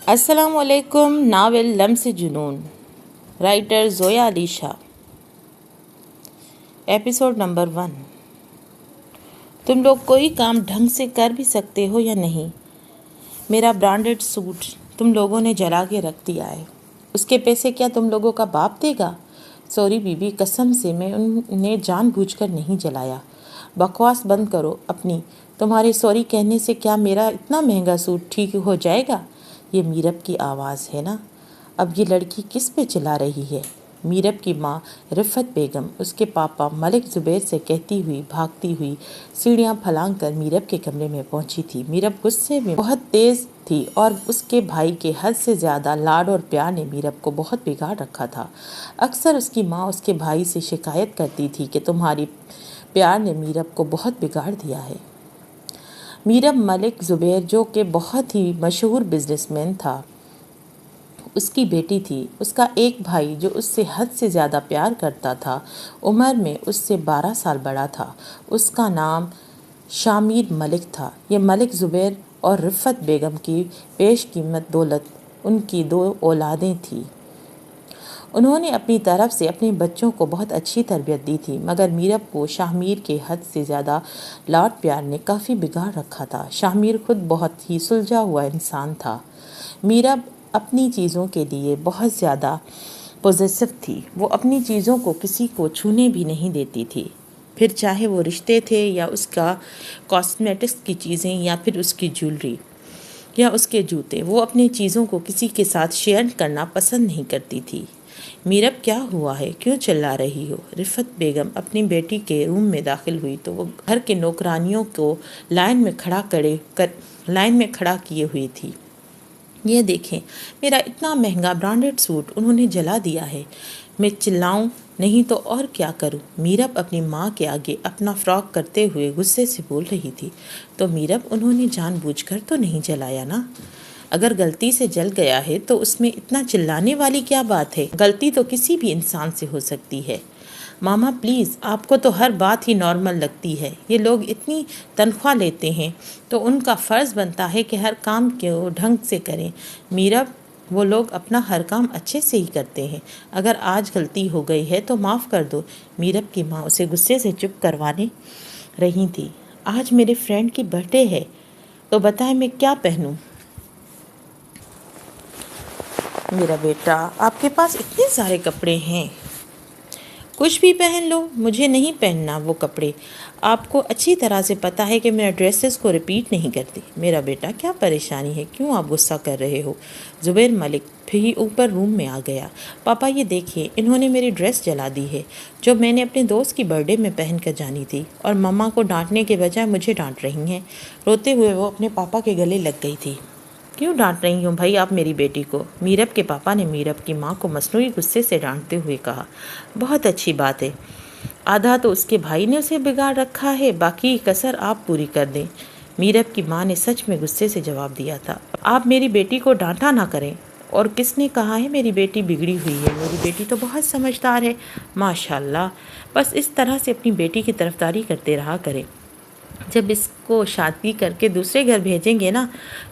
السلام علیکم۔ ناول لمس جنون، writer Zoya Ali Shah. Episode number 1۔ تم لوگ کوئی کام ڈھنگ سے کر بھی سکتے ہو یا نہیں؟ میرا برانڈڈ سوٹ تم لوگوں نے جلا کے رکھ دیا ہے، اس کے پیسے کیا تم لوگوں کا باپ دے گا؟ سوری بی بی، قسم سے میں انہیں جان بوجھ کر نہیں جلایا۔ بکواس بند کرو اپنی، تمہارے سوری کہنے سے کیا میرا اتنا مہنگا سوٹ ٹھیک ہو جائے گا؟ یہ میرب کی آواز ہے نا؟ اب یہ لڑکی کس پہ چلا رہی ہے؟ میرب کی ماں رفت بیگم اس کے پاپا ملک زبیر سے کہتی ہوئی بھاگتی ہوئی سیڑھیاں پھلانگ کر میرب کے کمرے میں پہنچی تھی۔ میرب غصے میں بہت تیز تھی اور اس کے بھائی کے حد سے زیادہ لاڈ اور پیار نے میرب کو بہت بگاڑ رکھا تھا۔ اکثر اس کی ماں اس کے بھائی سے شکایت کرتی تھی کہ تمہاری پیار نے میرب کو بہت بگاڑ دیا ہے۔ میرب ملک زبیر جو کہ بہت ہی مشہور بزنس مین تھا، اس کی بیٹی تھی۔ اس کا ایک بھائی جو اس سے حد سے زیادہ پیار کرتا تھا، عمر میں اس سے 12 سال بڑا تھا۔ اس کا نام شامیر ملک تھا۔ یہ ملک زبیر اور رفت بیگم کی بیش قیمت دولت ان کی 2 اولادیں تھیں۔ انہوں نے اپنی طرف سے اپنے بچوں کو بہت اچھی تربیت دی تھی، مگر میرب کو شامیر کے حد سے زیادہ لاڈ پیار نے کافی بگاڑ رکھا تھا۔ شامیر خود بہت ہی سلجھا ہوا انسان تھا۔ میرب اپنی چیزوں کے لیے بہت زیادہ پوزیسو تھی۔ وہ اپنی چیزوں کو کسی کو چھونے بھی نہیں دیتی تھی، پھر چاہے وہ رشتے تھے یا اس کا کاسمیٹکس کی چیزیں یا پھر اس کی جیولری یا اس کے جوتے۔ وہ اپنی چیزوں کو کسی کے ساتھ شیئر کرنا پسند نہیں کرتی تھی۔ میرب کیا ہوا ہے؟ کیوں چلا رہی ہو؟ رفت بیگم اپنی بیٹی کے روم میں داخل ہوئی تو وہ گھر کے نوکرانیوں کو لائن میں کھڑا کیے ہوئی تھی۔ یہ دیکھیں، میرا اتنا مہنگا برانڈڈ سوٹ انہوں نے جلا دیا ہے۔ میں چلاؤں نہیں تو اور کیا کروں؟ میرب اپنی ماں کے آگے اپنا فراق کرتے ہوئے غصے سے بول رہی تھی۔ تو میرب، انہوں نے جان بوجھ کر تو نہیں جلایا نا؟ اگر غلطی سے جل گیا ہے تو اس میں اتنا چلانے والی کیا بات ہے؟ غلطی تو کسی بھی انسان سے ہو سکتی ہے۔ ماما پلیز، آپ کو تو ہر بات ہی نارمل لگتی ہے۔ یہ لوگ اتنی تنخواہ لیتے ہیں تو ان کا فرض بنتا ہے کہ ہر کام کو ڈھنگ سے کریں۔ میرب، وہ لوگ اپنا ہر کام اچھے سے ہی کرتے ہیں۔ اگر آج غلطی ہو گئی ہے تو معاف کر دو۔ میرب کی ماں اسے غصے سے چپ کروانے رہی تھی۔ آج میرے فرینڈ کی برتھ ڈے ہے تو بتائیں میں کیا پہنوں؟ میرا بیٹا، آپ کے پاس اتنے سارے کپڑے ہیں، کچھ بھی پہن لو۔ مجھے نہیں پہننا وہ کپڑے۔ آپ کو اچھی طرح سے پتہ ہے کہ میں ڈریسز کو ریپیٹ نہیں کرتی۔ میرا بیٹا، کیا پریشانی ہے؟ کیوں آپ غصہ کر رہے ہو؟ زبیر ملک پھر اوپر روم میں آ گیا۔ پاپا یہ دیکھیے، انہوں نے میری ڈریس جلا دی ہے جو میں نے اپنے دوست کی برتھ ڈے میں پہن کر جانی تھی، اور مما کو ڈانٹنے کے بجائے مجھے ڈانٹ رہی ہیں۔ روتے ہوئے وہ اپنے پاپا کے گلے لگ گئی تھی۔ کیوں ڈانٹ رہی ہوں بھائی آپ میری بیٹی کو؟ میرب کے پاپا نے میرب کی ماں کو مصنوعی غصے سے ڈانٹتے ہوئے کہا۔ بہت اچھی بات ہے، آدھا تو اس کے بھائی نے اسے بگاڑ رکھا ہے، باقی کسر آپ پوری کر دیں۔ میرب کی ماں نے سچ میں غصے سے جواب دیا تھا۔ آپ میری بیٹی کو ڈانٹا نہ کریں۔ اور کس نے کہا ہے میری بیٹی بگڑی ہوئی ہے؟ میری بیٹی تو بہت سمجھدار ہے، ماشاءاللہ۔ بس اس طرح سے اپنی بیٹی کی طرفداری کرتے رہا کریں۔ جب اس کو شادی کر کے دوسرے گھر بھیجیں گے نا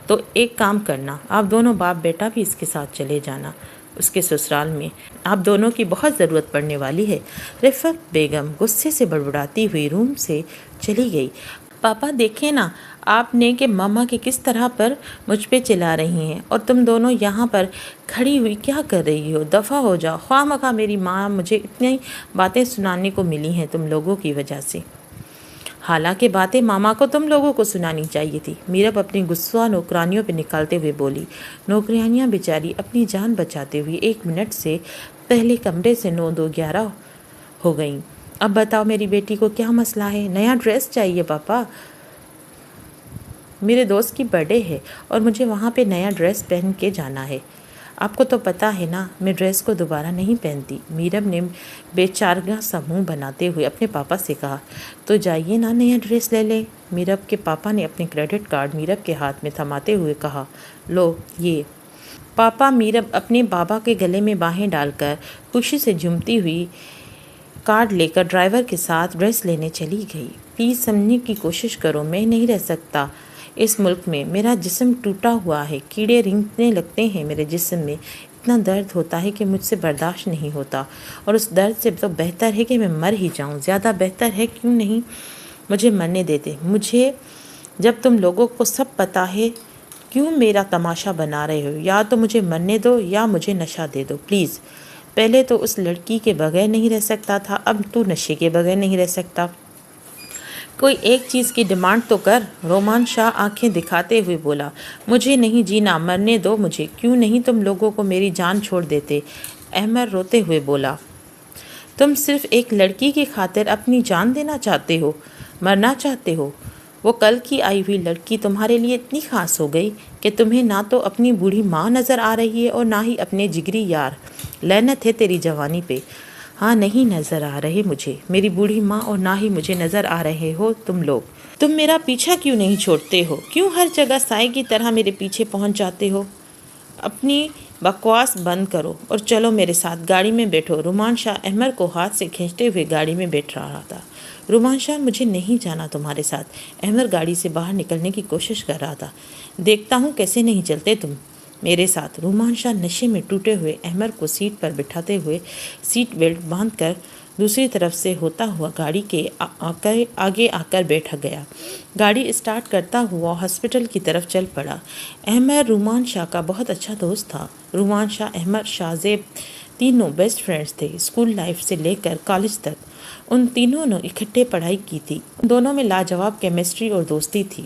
تو ایک کام کرنا، آپ دونوں باپ بیٹا بھی اس کے ساتھ چلے جانا اس کے سسرال میں۔ آپ دونوں کی بہت ضرورت پڑنے والی ہے۔ رفت بیگم غصے سے بڑبڑاتی ہوئی روم سے چلی گئی۔ پاپا دیکھیں نا آپ نے کہ ماما کے کس طرح پر مجھ پہ چلا رہی ہیں، اور تم دونوں یہاں پر کھڑی ہوئی کیا کر رہی ہو؟ دفع ہو جاؤ۔ خواہ مخواہ میری ماں مجھے اتنی باتیں سنانے کو ملی ہیں تم لوگوں کی وجہ سے۔ حالانکہ باتیں ماما کو تم لوگوں کو سنانی چاہیے تھی۔ میرب اپنی غصہ نوکرانیوں پہ نکالتے ہوئے بولی۔ نوکرانیاں بیچاری اپنی جان بچاتے ہوئے 1 منٹ سے پہلے کمرے سے 9:11 ہو گئیں۔ اب بتاؤ میری بیٹی کو کیا مسئلہ ہے؟ نیا ڈریس چاہیے پاپا؟ میرے دوست کی برتھ ڈے ہے اور مجھے وہاں پہ نیا ڈریس پہن کے جانا ہے۔ آپ کو تو پتہ ہے نا میں ڈریس کو دوبارہ نہیں پہنتی۔ میرب نے بے چارگاں سا منہ بناتے ہوئے اپنے پاپا سے کہا۔ تو جائیے نا نیا ڈریس لے لیں۔ میرب کے پاپا نے اپنے کریڈٹ کارڈ میرب کے ہاتھ میں تھماتے ہوئے کہا، لو یہ۔ پاپا، میرب اپنے بابا کے گلے میں باہیں ڈال کر خوشی سے جھومتی ہوئی کارڈ لے کر ڈرائیور کے ساتھ ڈریس لینے چلی گئی۔ پلیز سمجھنے کی کوشش کرو، میں نہیں رہ سکتا اس ملک میں میرا جسم ٹوٹا ہوا ہے، کیڑے رینگنے لگتے ہیں میرے جسم میں، اتنا درد ہوتا ہے کہ مجھ سے برداشت نہیں ہوتا، اور اس درد سے تو بہتر ہے کہ میں مر ہی جاؤں، زیادہ بہتر ہے، کیوں نہیں مجھے مرنے دیتے؟ مجھے جب تم لوگوں کو سب پتہ ہے کیوں میرا تماشا بنا رہے ہو؟ یا تو مجھے مرنے دو یا مجھے نشہ دے دو پلیز۔ پہلے تو اس لڑکی کے بغیر نہیں رہ سکتا تھا، اب تو نشے کے بغیر نہیں رہ سکتا۔ کوئی ایک چیز کی ڈیمانڈ تو کر۔ رومان شاہ آنکھیں دکھاتے ہوئے بولا، مجھے نہیں جینا، مرنے دو مجھے۔ کیوں نہیں تم لوگوں کو میری جان چھوڑ دیتے؟ احمد روتے ہوئے بولا، تم صرف ایک لڑکی کی خاطر اپنی جان دینا چاہتے ہو، مرنا چاہتے ہو؟ وہ کل کی آئی ہوئی لڑکی تمہارے لیے اتنی خاص ہو گئی کہ تمہیں نہ تو اپنی بوڑھی ماں نظر آ رہی ہے اور نہ ہی اپنے جگری یار۔ لعنت ہے تیری جوانی پہ۔ ہاں، نہیں نظر آ رہے مجھے میری بوڑھی ماں، اور نہ ہی مجھے نظر آ رہے ہو تم لوگ۔ تم میرا پیچھا کیوں نہیں چھوڑتے ہو؟ کیوں ہر جگہ سائے کی طرح میرے پیچھے پہنچ جاتے ہو؟ اپنی بکواس بند کرو اور چلو میرے ساتھ، گاڑی میں بیٹھو۔ رومان شاہ احمد کو ہاتھ سے کھینچتے ہوئے گاڑی میں بیٹھ رہا تھا۔ رومان شاہ، مجھے نہیں جانا تمہارے ساتھ۔ احمد گاڑی سے باہر نکلنے کی کوشش کر رہا تھا۔ دیکھتا ہوں کیسے نہیں چلتے تم میرے ساتھ۔ رومان شاہ نشے میں ٹوٹے ہوئے احمد کو سیٹ پر بٹھاتے ہوئے سیٹ بیلٹ باندھ کر دوسری طرف سے ہوتا ہوا گاڑی کے آگے آ کر بیٹھ گیا۔ گاڑی اسٹارٹ کرتا ہوا ہاسپٹل کی طرف چل پڑا۔ احمد رومان شاہ کا بہت اچھا دوست تھا۔ رومان شاہ، احمد، شاہ زیب تینوں بیسٹ فرینڈز تھے، اسکول لائف سے لے کر کالج تک۔ ان تینوں نے اکٹھے پڑھائی کی تھی۔ ان دونوں میں لاجواب کیمسٹری اور دوستی تھی۔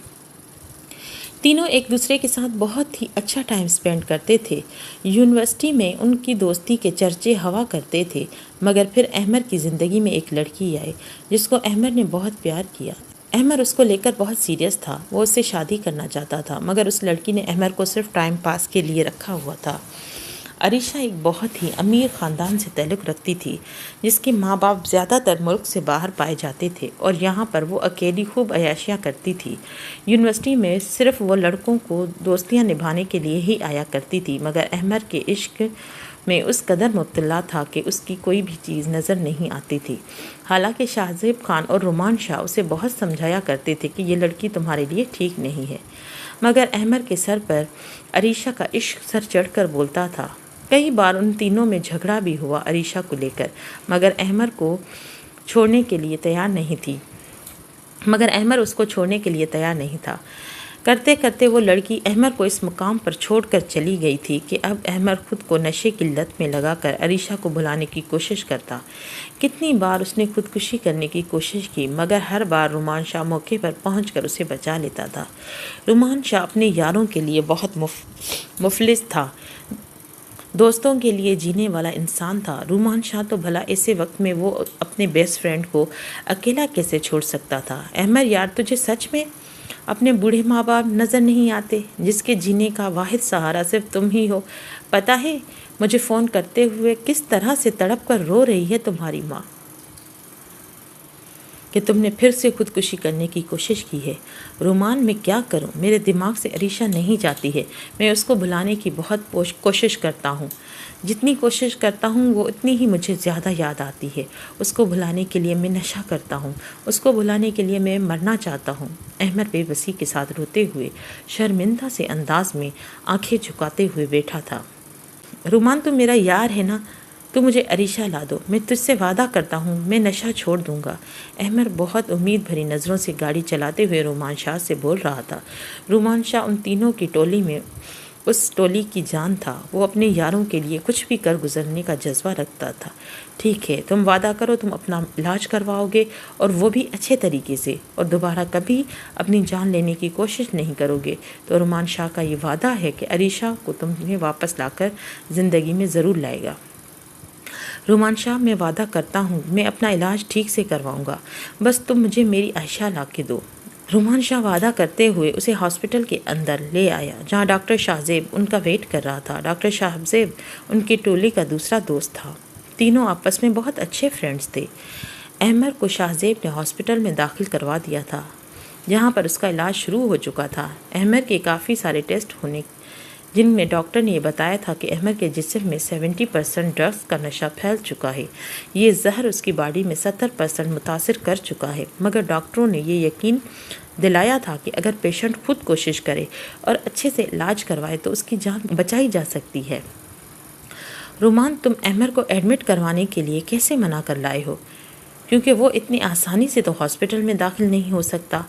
تینوں ایک دوسرے کے ساتھ بہت ہی اچھا ٹائم سپینڈ کرتے تھے۔ یونیورسٹی میں ان کی دوستی کے چرچے ہوا کرتے تھے، مگر پھر احمد کی زندگی میں ایک لڑکی آئی جس کو احمد نے بہت پیار کیا۔ احمد اس کو لے کر بہت سیریس تھا، وہ اس سے شادی کرنا چاہتا تھا، مگر اس لڑکی نے احمد کو صرف ٹائم پاس کے لیے رکھا ہوا تھا۔ عریشہ ایک بہت ہی امیر خاندان سے تعلق رکھتی تھی، جس کے ماں باپ زیادہ تر ملک سے باہر پائے جاتے تھے، اور یہاں پر وہ اکیلی خوب عیاشیاں کرتی تھی۔ یونیورسٹی میں صرف وہ لڑکوں کو دوستیاں نبھانے کے لیے ہی آیا کرتی تھی، مگر احمد کے عشق میں اس قدر مبتلا تھا کہ اس کی کوئی بھی چیز نظر نہیں آتی تھی۔ حالانکہ شاہ زیب خان اور رومان شاہ اسے بہت سمجھایا کرتے تھے کہ یہ لڑکی تمہارے لیے ٹھیک نہیں ہے، مگر احمد کے سر پر عریشہ کا عشق سر چڑھ کر بولتا تھا۔ کئی بار ان تینوں میں جھگڑا بھی ہوا عریشہ کو لے کر، مگر احمد اس کو چھوڑنے کے لیے تیار نہیں تھا۔ کرتے کرتے وہ لڑکی احمد کو اس مقام پر چھوڑ کر چلی گئی تھی کہ اب احمد خود کو نشے کی لت میں لگا کر عریشہ کو بھلانے کی کوشش کرتا۔ کتنی بار اس نے خودکشی کرنے کی کوشش کی، مگر ہر بار رومان شاہ موقع پر پہنچ کر اسے بچا لیتا تھا۔ رومان شاہ اپنے یاروں کے لیے بہت مفلس تھا، دوستوں کے لیے جینے والا انسان تھا۔ رومان شاہ تو بھلا ایسے وقت میں وہ اپنے بیسٹ فرینڈ کو اکیلا کیسے چھوڑ سکتا تھا؟ احمد یار، تجھے سچ میں اپنے بوڑھے ماں باپ نظر نہیں آتے، جس کے جینے کا واحد سہارا صرف تم ہی ہو؟ پتہ ہے مجھے فون کرتے ہوئے کس طرح سے تڑپ کر رو رہی ہے تمہاری ماں کہ تم نے پھر سے خودکشی کرنے کی کوشش کی ہے۔ رومان، میں کیا کروں؟ میرے دماغ سے عریشہ نہیں جاتی ہے۔ میں اس کو بھلانے کی بہت کوشش کرتا ہوں، جتنی کوشش کرتا ہوں وہ اتنی ہی مجھے زیادہ یاد آتی ہے۔ اس کو بھلانے کے لیے میں نشہ کرتا ہوں، اس کو بھلانے کے لیے میں مرنا چاہتا ہوں۔ احمد بے بسی کے ساتھ روتے ہوئے شرمندہ سے انداز میں آنکھیں جھکاتے ہوئے بیٹھا تھا۔ رومان، تو میرا یار ہے نا؟ تو مجھے عریشہ لا دو، میں تجھ سے وعدہ کرتا ہوں میں نشہ چھوڑ دوں گا۔ احمد بہت امید بھری نظروں سے گاڑی چلاتے ہوئے رومان شاہ سے بول رہا تھا۔ رومان شاہ ان تینوں کی ٹولی میں اس ٹولی کی جان تھا، وہ اپنے یاروں کے لیے کچھ بھی کر گزرنے کا جذبہ رکھتا تھا۔ ٹھیک ہے، تم وعدہ کرو تم اپنا علاج کرواؤ گے، اور وہ بھی اچھے طریقے سے، اور دوبارہ کبھی اپنی جان لینے کی کوشش نہیں کرو گے تو رومان شاہ کا یہ وعدہ ہے کہ عریشہ کو تمہیں واپس لا کر زندگی میں ضرور لائے گا۔ رومان شاہ، میں وعدہ کرتا ہوں میں اپنا علاج ٹھیک سے کرواؤں گا، بس تم مجھے میری عائشہ لا کے دو۔ رومان شاہ وعدہ کرتے ہوئے اسے ہاسپٹل کے اندر لے آیا، جہاں ڈاکٹر شاہ زیب ان کا ویٹ کر رہا تھا۔ ڈاکٹر شاہ زیب ان کی ٹولی کا دوسرا دوست تھا، تینوں آپس میں بہت اچھے فرینڈز تھے۔ احمد کو شاہ زیب نے ہاسپٹل میں داخل کروا دیا تھا، جہاں پر اس کا علاج شروع ہو چکا تھا۔ احمد کے کافی سارے ٹیسٹ ہونے جن میں ڈاکٹر نے یہ بتایا تھا کہ احمد کے جسم میں 70% ڈرگس کا نشہ پھیل چکا ہے۔ یہ زہر اس کی باڈی میں 70% متاثر کر چکا ہے، مگر ڈاکٹروں نے یہ یقین دلایا تھا کہ اگر پیشنٹ خود کوشش کرے اور اچھے سے علاج کروائے تو اس کی جان بچائی جا سکتی ہے۔ رومان، تم احمد کو ایڈمٹ کروانے کے لیے کیسے منع کر لائے ہو؟ کیونکہ وہ اتنی آسانی سے تو ہاسپٹل میں داخل نہیں ہو سکتا۔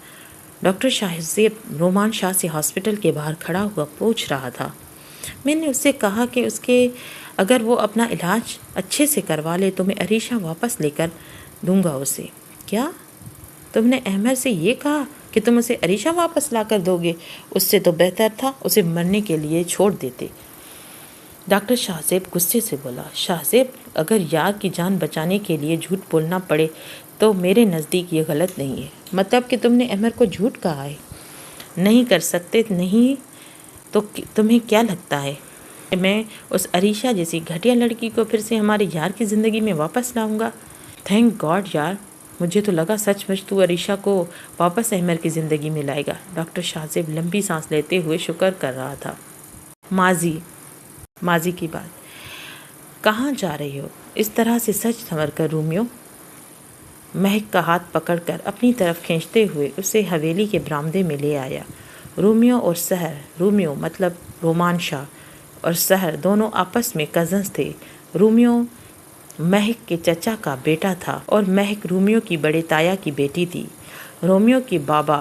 ڈاکٹر شاہزیب رومان شاہ سے ہاسپٹل کے باہر کھڑا ہوا پوچھ رہا تھا۔ میں نے اس سے کہا کہ اگر وہ اپنا علاج اچھے سے کروا لے تو میں عریشہ واپس لے کر دوں گا اسے۔ کیا تم نے احمد سے یہ کہا کہ تم اسے عریشہ واپس لا کر دو گے؟ اس سے تو بہتر تھا اسے مرنے کے لیے چھوڑ دیتے۔ ڈاکٹر شاہزیب غصے سے بولا۔ شاہزیب، اگر یار کی جان بچانے کے لیے جھوٹ بولنا پڑے تو میرے نزدیک یہ غلط نہیں ہے۔ مطلب کہ تم نے احمد کو جھوٹ کہا ہے؟ نہیں کر سکتے نہیں تو تمہیں کیا لگتا ہے میں اس عریشہ جیسی گھٹیا لڑکی کو پھر سے ہمارے یار کی زندگی میں واپس لاؤں گا؟ تھینک گاڈ یار، مجھے تو لگا سچ مچ تو عریشہ کو واپس احمد کی زندگی میں لائے گا۔ ڈاکٹر شاہزیب لمبی سانس لیتے ہوئے شکر کر رہا تھا۔ ماضی کی بات، کہاں جا رہی ہو اس طرح سے سچ سنور کر رومیو؟ مہک کا ہاتھ پکڑ کر اپنی طرف کھینچتے ہوئے اسے حویلی کے برآمدے میں لے آیا۔ رومیو اور سحر، رومیو مطلب رومان شاہ اور سحر دونوں آپس میں کزنز تھے۔ رومیو مہک کے چچا کا بیٹا تھا اور مہک رومیو کی بڑے تایا کی بیٹی تھی۔ رومیو کے بابا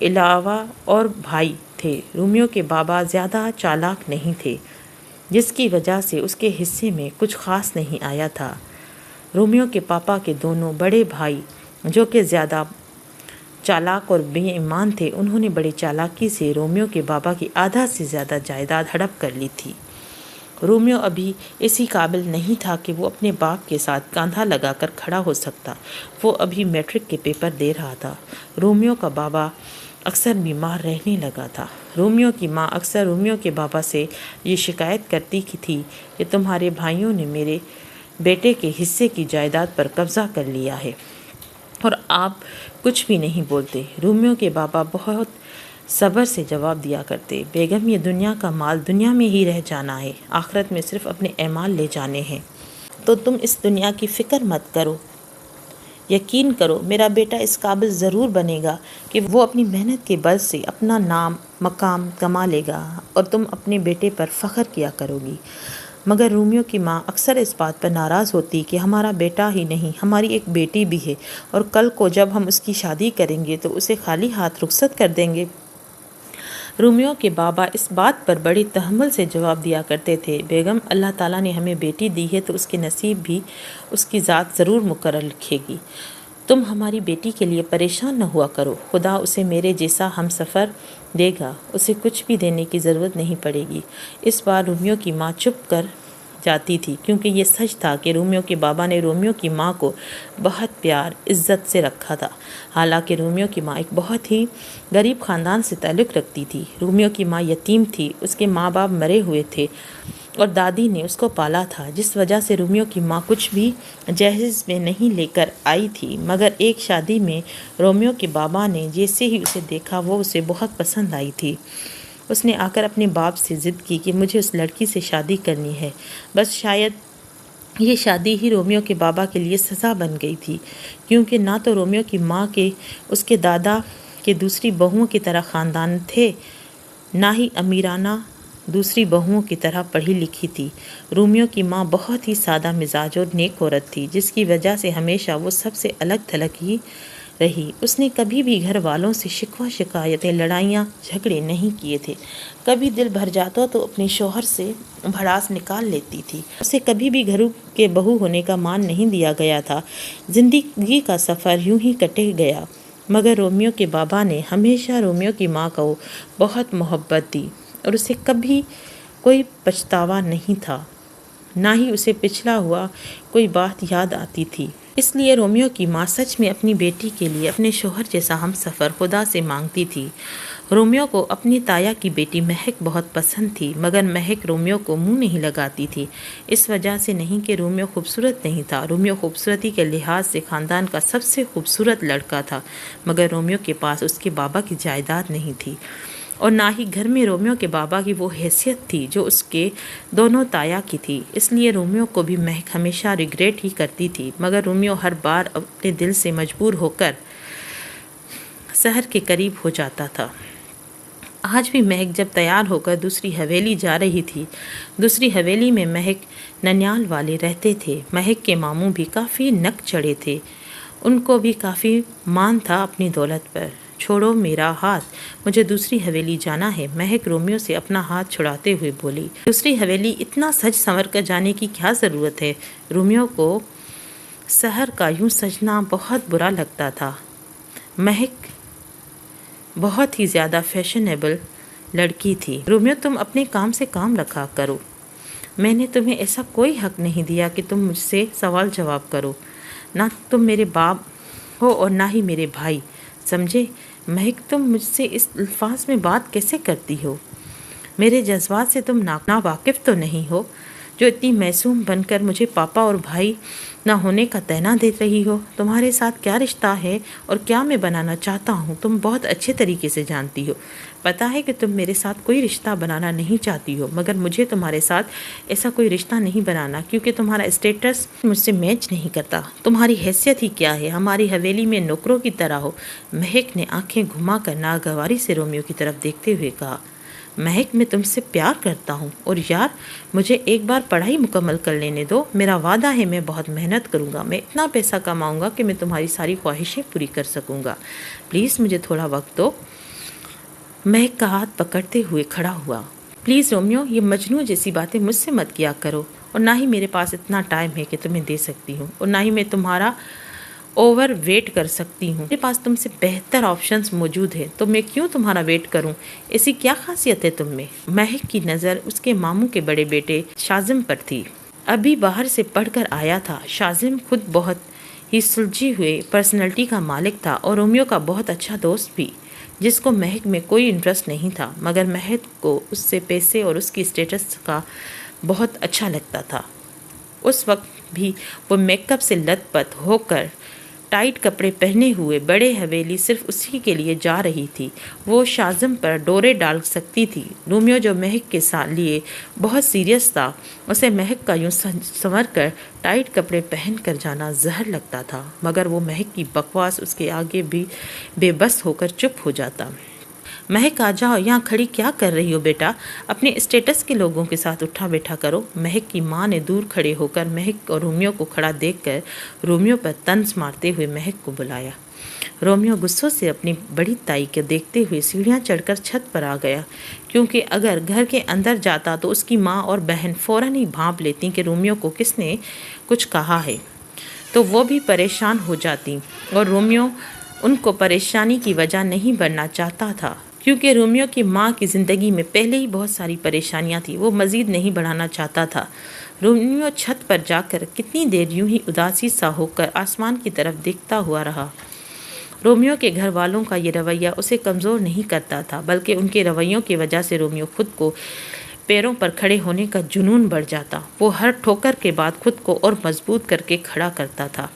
علاوہ اور بھائی تھے۔ رومیو کے بابا زیادہ چالاک نہیں تھے، جس کی وجہ سے اس کے حصے میں کچھ خاص نہیں آیا تھا۔ رومیو کے پاپا کے دونوں بڑے بھائی جو کہ زیادہ چالاک اور بے ایمان تھے، انہوں نے بڑے چالاکی سے رومیو کے بابا کی آدھا سے زیادہ جائیداد ہڑپ کر لی تھی۔ رومیو ابھی اسی قابل نہیں تھا کہ وہ اپنے باپ کے ساتھ کاندھا لگا کر کھڑا ہو سکتا۔ وہ ابھی میٹرک کے پیپر دے رہا تھا۔ رومیو کا بابا اکثر بیمار رہنے لگا تھا۔ رومیو کی ماں اکثر رومیو کے بابا سے یہ شکایت کرتی تھی کہ تمہارے بھائیوں نے میرے بیٹے کے حصے کی جائیداد پر قبضہ کر لیا ہے اور آپ کچھ بھی نہیں بولتے۔ رومیو کے بابا بہت صبر سے جواب دیا کرتے، بیگم یہ دنیا کا مال دنیا میں ہی رہ جانا ہے، آخرت میں صرف اپنے اعمال لے جانے ہیں، تو تم اس دنیا کی فکر مت کرو۔ یقین کرو میرا بیٹا اس قابل ضرور بنے گا کہ وہ اپنی محنت کے بل سے اپنا نام مقام کما لے گا اور تم اپنے بیٹے پر فخر کیا کرو گی۔ مگر رومیو کی ماں اکثر اس بات پر ناراض ہوتی کہ ہمارا بیٹا ہی نہیں، ہماری ایک بیٹی بھی ہے اور کل کو جب ہم اس کی شادی کریں گے تو اسے خالی ہاتھ رخصت کر دیں گے۔ رومیو کے بابا اس بات پر بڑی تحمل سے جواب دیا کرتے تھے، بیگم اللہ تعالیٰ نے ہمیں بیٹی دی ہے تو اس کے نصیب بھی اس کی ذات ضرور مقرر لکھے گی۔ تم ہماری بیٹی کے لیے پریشان نہ ہوا کرو، خدا اسے میرے جیسا ہم سفر دے گا، اسے کچھ بھی دینے کی ضرورت نہیں پڑے گی۔ اس بار رومیو کی ماں چپ کر جاتی تھی کیونکہ یہ سچ تھا کہ رومیو کے بابا نے رومیو کی ماں کو بہت پیار عزت سے رکھا تھا۔ حالانکہ رومیو کی ماں ایک بہت ہی غریب خاندان سے تعلق رکھتی تھی۔ رومیو کی ماں یتیم تھی، اس کے ماں باپ مرے ہوئے تھے اور دادی نے اس کو پالا تھا، جس وجہ سے رومیو کی ماں کچھ بھی جہیز میں نہیں لے کر آئی تھی۔ مگر ایک شادی میں رومیو کے بابا نے جیسے ہی اسے دیکھا وہ اسے بہت پسند آئی تھی۔ اس نے آ کر اپنے باپ سے ضد کی کہ مجھے اس لڑکی سے شادی کرنی ہے۔ بس شاید یہ شادی ہی رومیو کے بابا کے لیے سزا بن گئی تھی، کیونکہ نہ تو رومیو کی ماں کے اس کے دادا کے دوسری بہوؤں کی طرح خاندان تھے، نہ ہی امیرانہ دوسری بہوؤں کی طرح پڑھی لکھی تھی۔ رومیو کی ماں بہت ہی سادہ مزاج اور نیک عورت تھی، جس کی وجہ سے ہمیشہ وہ سب سے الگ تھلگ ہی رہی۔ اس نے کبھی بھی گھر والوں سے شکوہ شکایتیں لڑائیاں جھگڑے نہیں کیے تھے۔ کبھی دل بھر جاتا تو اپنے شوہر سے بھڑاس نکال لیتی تھی۔ اسے کبھی بھی گھر کے بہو ہونے کا مان نہیں دیا گیا تھا۔ زندگی کا سفر یوں ہی کٹے گیا، مگر رومیو کے بابا نے ہمیشہ رومیو کی ماں کو بہت محبت دی اور اسے کبھی کوئی پچھتاوا نہیں تھا، نہ ہی اسے پچھلا ہوا کوئی بات یاد آتی تھی۔ اس لیے رومیو کی ماں سچ میں اپنی بیٹی کے لیے اپنے شوہر جیسا ہم سفر خدا سے مانگتی تھی۔ رومیو کو اپنی تایا کی بیٹی مہک بہت پسند تھی، مگر مہک رومیو کو منہ نہیں لگاتی تھی۔ اس وجہ سے نہیں کہ رومیو خوبصورت نہیں تھا، رومیو خوبصورتی کے لحاظ سے خاندان کا سب سے خوبصورت لڑکا تھا، مگر رومیو کے پاس اس کے بابا کی جائیداد نہیں تھی۔ اور نہ ہی گھر میں رومیو کے بابا کی وہ حیثیت تھی جو اس کے دونوں تایا کی تھی۔ اس لیے رومیو کو بھی مہک ہمیشہ ریگریٹ ہی کرتی تھی، مگر رومیو ہر بار اپنے دل سے مجبور ہو کر شہر کے قریب ہو جاتا تھا۔ آج بھی مہک جب تیار ہو کر دوسری حویلی جا رہی تھی، دوسری حویلی میں مہک ننیال والے رہتے تھے۔ مہک کے ماموں بھی کافی نک چڑھے تھے، ان کو بھی کافی مان تھا اپنی دولت پر۔ چھوڑو میرا ہاتھ، مجھے دوسری حویلی جانا ہے، مہک رومیو سے اپنا ہاتھ چھڑاتے ہوئے بولی۔ دوسری حویلی اتنا سج سنور کر جانے کی کیا ضرورت ہے؟ رومیو کو شہر کا یوں سجنا بہت برا لگتا تھا۔ مہک بہت ہی زیادہ فیشنیبل لڑکی تھی۔ رومیو تم اپنے کام سے کام رکھا کرو، میں نے تمہیں ایسا کوئی حق نہیں دیا کہ تم مجھ سے سوال جواب کرو، نہ تم میرے باپ ہو اور نہ ہی میرے بھائی، سمجھے؟ مہک تم مجھ سے اس الفاظ میں بات کیسے کرتی ہو؟ میرے جذبات سے تم ناواقف تو نہیں ہو جو اتنی معصوم بن کر مجھے پاپا اور بھائی نہ ہونے کا طعنہ دے رہی ہو؟ تمہارے ساتھ کیا رشتہ ہے اور کیا میں بنانا چاہتا ہوں تم بہت اچھے طریقے سے جانتی ہو۔ پتہ ہے کہ تم میرے ساتھ کوئی رشتہ بنانا نہیں چاہتی ہو، مگر مجھے تمہارے ساتھ ایسا کوئی رشتہ نہیں بنانا کیونکہ تمہارا اسٹیٹس مجھ سے میچ نہیں کرتا۔ تمہاری حیثیت ہی کیا ہے؟ ہماری حویلی میں نوکروں کی طرح ہو۔ مہک نے آنکھیں گھما کر ناگواری سے رومیو کی طرف دیکھتے ہوئے کہا، مہک میں تم سے پیار کرتا ہوں، اور یار مجھے ایک بار پڑھائی مکمل کر لینے دو، میرا وعدہ ہے میں بہت محنت کروں گا، میں اتنا پیسہ کماؤں گا کہ میں تمہاری ساری خواہشیں پوری کر سکوں گا، پلیز مجھے تھوڑا وقت دو۔ مہک کا ہاتھ پکڑتے ہوئے کھڑا ہوا۔ پلیز رومیو، یہ مجنوں جیسی باتیں مجھ سے مت کیا کرو، اور نہ ہی میرے پاس اتنا ٹائم ہے کہ تمہیں دے سکتی ہوں، اور نہ ہی میں تمہارا اوور ویٹ کر سکتی ہوں۔ میرے پاس تم سے بہتر آپشنز موجود ہیں، تو میں کیوں تمہارا ویٹ کروں؟ ایسی کیا خاصیت ہے تم میں؟ مہک کی نظر اس کے ماموں کے بڑے بیٹے شازم پر تھی۔ ابھی باہر سے پڑھ کر آیا تھا۔ شازم خود بہت ہی سلجھی ہوئے پرسنالٹی کا مالک تھا اور رومیو کا بہت اچھا دوست بھی، جس کو مہک میں کوئی انٹرسٹ نہیں تھا، مگر مہک کو اس سے پیسے اور اس کی اسٹیٹس کا بہت اچھا لگتا تھا۔ اس وقت بھی وہ میک اپ سے لت پت ہو کر ٹائٹ کپڑے پہنے ہوئے بڑے حویلی صرف اسی کے لیے جا رہی تھی۔ وہ شازم پر ڈورے ڈال سکتی تھی۔ رومیو جو مہک کے لیے بہت سیریس تھا، اسے مہک کا یوں سنور کر ٹائٹ کپڑے پہن کر جانا زہر لگتا تھا، مگر وہ مہک کی بکواس اس کے آگے بھی بے بس ہو کر چپ ہو جاتا۔ مہک آ جاؤ، یہاں کھڑی کیا کر رہی ہو بیٹا؟ اپنے اسٹیٹس کے لوگوں کے ساتھ اٹھا بیٹھا کرو۔ مہک کی ماں نے دور کھڑے ہو کر مہک اور رومیو کو کھڑا دیکھ کر رومیو پر طنز مارتے ہوئے مہک کو بلایا۔ رومیو غصوں سے اپنی بڑی تائی کو دیکھتے ہوئے سیڑھیاں چڑھ کر چھت پر آ گیا، کیونکہ اگر گھر کے اندر جاتا تو اس کی ماں اور بہن فوراً ہی بھانپ لیتی کہ رومیو کو کس نے کچھ کہا ہے، تو وہ بھی پریشان ہو جاتی، اور رومیو ان کو پریشانی کی وجہ نہیں بننا چاہتا تھا، کیونکہ رومیو کی ماں کی زندگی میں پہلے ہی بہت ساری پریشانیاں تھیں، وہ مزید نہیں بڑھانا چاہتا تھا۔ رومیو چھت پر جا کر کتنی دیر یوں ہی اداسی سا ہو کر آسمان کی طرف دیکھتا ہوا رہا۔ رومیو کے گھر والوں کا یہ رویہ اسے کمزور نہیں کرتا تھا، بلکہ ان کے رویوں کی وجہ سے رومیو خود کو پیروں پر کھڑے ہونے کا جنون بڑھ جاتا۔ وہ ہر ٹھوکر کے بعد خود کو اور مضبوط کر کے کھڑا کرتا تھا۔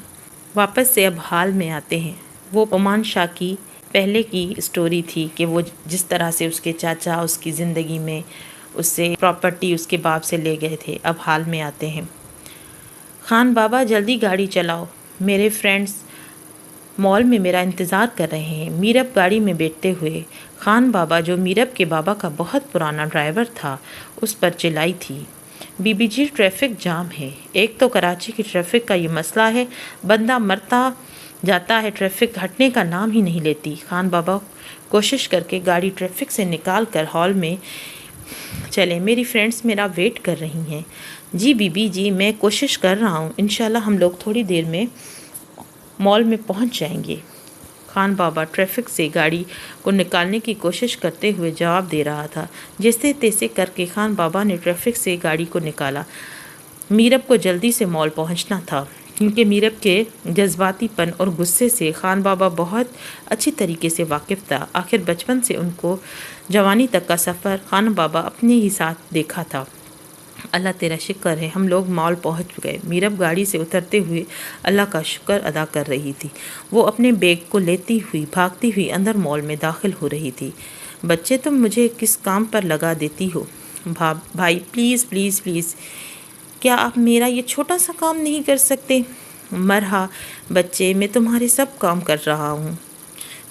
واپس سے اب حال میں آتے ہیں۔ وہ عمان شاہ کی پہلے کی اسٹوری تھی کہ وہ جس طرح سے اس کے چاچا اس کی زندگی میں اس سے پراپرٹی اس کے باپ سے لے گئے تھے۔ اب حال میں آتے ہیں۔ خان بابا جلدی گاڑی چلاؤ، میرے فرینڈز مال میں میرا انتظار کر رہے ہیں۔ میرب گاڑی میں بیٹھتے ہوئے خان بابا، جو میرب کے بابا کا بہت پرانا ڈرائیور تھا، اس پر چلائی تھی، بی بی جی ٹریفک جام ہے۔ ایک تو کراچی کی ٹریفک کا یہ مسئلہ ہے، بندہ مرتا جاتا ہے، ٹریفک ہٹنے کا نام ہی نہیں لیتی۔ خان بابا کوشش کر کے گاڑی ٹریفک سے نکال کر ہال میں چلے، میری فرینڈز میرا ویٹ کر رہی ہیں۔ جی بی بی جی، میں کوشش کر رہا ہوں، انشاءاللہ ہم لوگ تھوڑی دیر میں مال میں پہنچ جائیں گے۔ خان بابا ٹریفک سے گاڑی کو نکالنے کی کوشش کرتے ہوئے جواب دے رہا تھا۔ جیسے تیسے کر کے خان بابا نے ٹریفک سے گاڑی کو نکالا۔ میرب کو جلدی سے مال پہنچنا تھا، کیونکہ میرب کے جذباتی پن اور غصے سے خان بابا بہت اچھی طریقے سے واقف تھا۔ آخر بچپن سے ان کو جوانی تک کا سفر خان بابا اپنے ہی ساتھ دیکھا تھا۔ اللہ تیرا شکر ہے ہم لوگ مال پہنچ گئے۔ میرب گاڑی سے اترتے ہوئے اللہ کا شکر ادا کر رہی تھی۔ وہ اپنے بیگ کو لیتی ہوئی بھاگتی ہوئی اندر مال میں داخل ہو رہی تھی۔ بچے تم مجھے کس کام پر لگا دیتی ہو؟ بھائی پلیز پلیز پلیز، کیا آپ میرا یہ چھوٹا سا کام نہیں کر سکتے؟ مرحا بچے، میں تمہارے سب کام کر رہا ہوں،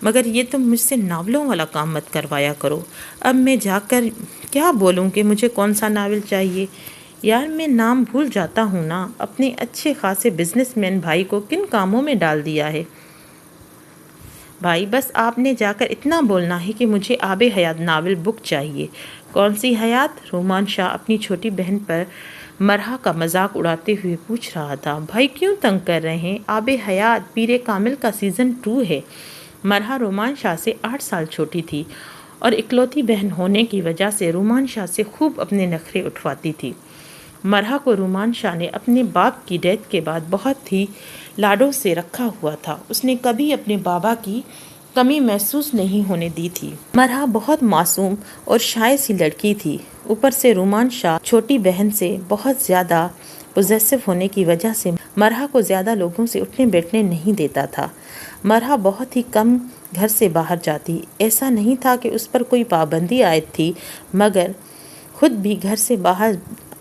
مگر یہ تم مجھ سے ناولوں والا کام مت کروایا کرو۔ اب میں جا کر کیا بولوں کہ مجھے کون سا ناول چاہیے؟ یار میں نام بھول جاتا ہوں نا، اپنے اچھے خاصے بزنس مین بھائی کو کن کاموں میں ڈال دیا ہے۔ بھائی بس آپ نے جا کر اتنا بولنا ہے کہ مجھے آب حیات ناول بک چاہیے۔ کون سی حیات؟ رومان شاہ اپنی چھوٹی بہن پر مرحا کا مذاق اڑاتے ہوئے پوچھ رہا تھا۔ بھائی کیوں تنگ کر رہے ہیں؟ آب حیات پیر کامل کا سیزن 2 ہے۔ مرحا رومان شاہ سے 8 سال چھوٹی تھی اور اکلوتی بہن ہونے کی وجہ سے رومان شاہ سے خوب اپنے نخرے اٹھواتی تھی۔ مرحا کو رومان شاہ نے اپنے باپ کی ڈیتھ کے بعد بہت ہی لاڈوں سے رکھا ہوا تھا۔ اس نے کبھی اپنے بابا کی کمی محسوس نہیں ہونے دی تھی۔ مرحا بہت معصوم اور شائع سی لڑکی تھی، اوپر سے رومان شاہ چھوٹی بہن سے بہت زیادہ پوزیسو ہونے کی وجہ سے مرحا کو زیادہ لوگوں سے اٹھنے بیٹھنے نہیں دیتا تھا۔ مرحا بہت ہی کم گھر سے باہر جاتی، ایسا نہیں تھا کہ اس پر کوئی پابندی عائد تھی، مگر خود بھی گھر سے باہر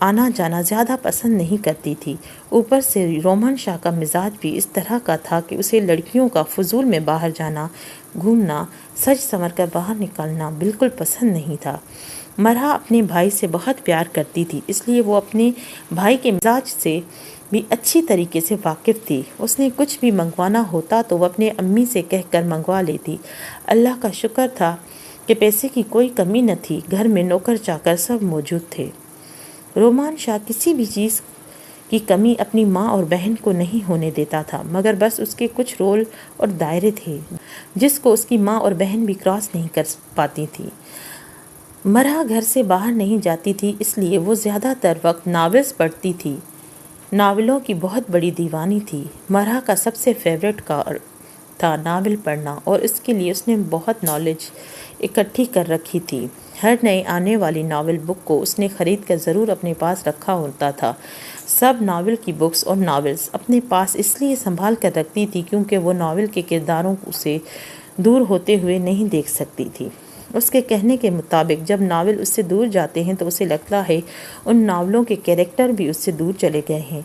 آنا جانا زیادہ پسند نہیں کرتی تھی۔ اوپر سے رومان شاہ کا مزاج بھی اس طرح کا تھا کہ اسے لڑکیوں کا فضول میں باہر جانا، گھومنا، سج سنور کر باہر نکلنا بالکل پسند نہیں تھا۔ مرحا اپنے بھائی سے بہت پیار کرتی تھی، اس لیے وہ اپنے بھائی کے مزاج سے بھی اچھی طریقے سے واقف تھی۔ اس نے کچھ بھی منگوانا ہوتا تو وہ اپنے امی سے کہہ کر منگوا لیتی۔ اللہ کا شکر تھا کہ پیسے کی کوئی کمی نہ تھی، گھر میں نوکر چاکر سب موجود تھے۔ رومان شاہ کسی بھی چیز کی کمی اپنی ماں اور بہن کو نہیں ہونے دیتا تھا، مگر بس اس کے کچھ رول اور دائرے تھے جس کو اس کی ماں اور بہن بھی کراس نہیں کر پاتی تھی۔ مرحا گھر سے باہر نہیں جاتی تھی، اس لیے وہ زیادہ تر وقت ناولز پڑھتی تھی۔ ناولوں کی بہت بڑی دیوانی تھی۔ مرحا کا سب سے فیورٹ کار تھا ناول پڑھنا، اور اس کے لیے اس نے بہت نالج اکٹھی کر رکھی تھی۔ ہر نئے آنے والی ناول بک کو اس نے خرید کر ضرور اپنے پاس رکھا ہوتا تھا۔ سب ناول کی بکس اور ناولز اپنے پاس اس لیے سنبھال کر رکھتی تھی کیونکہ وہ ناول کے کرداروں سے دور ہوتے ہوئے نہیں دیکھ سکتی تھی۔ اس کے کہنے کے مطابق جب ناول اس سے دور جاتے ہیں تو اسے لگتا ہے ان ناولوں کے کیریکٹر بھی اس سے دور چلے گئے ہیں۔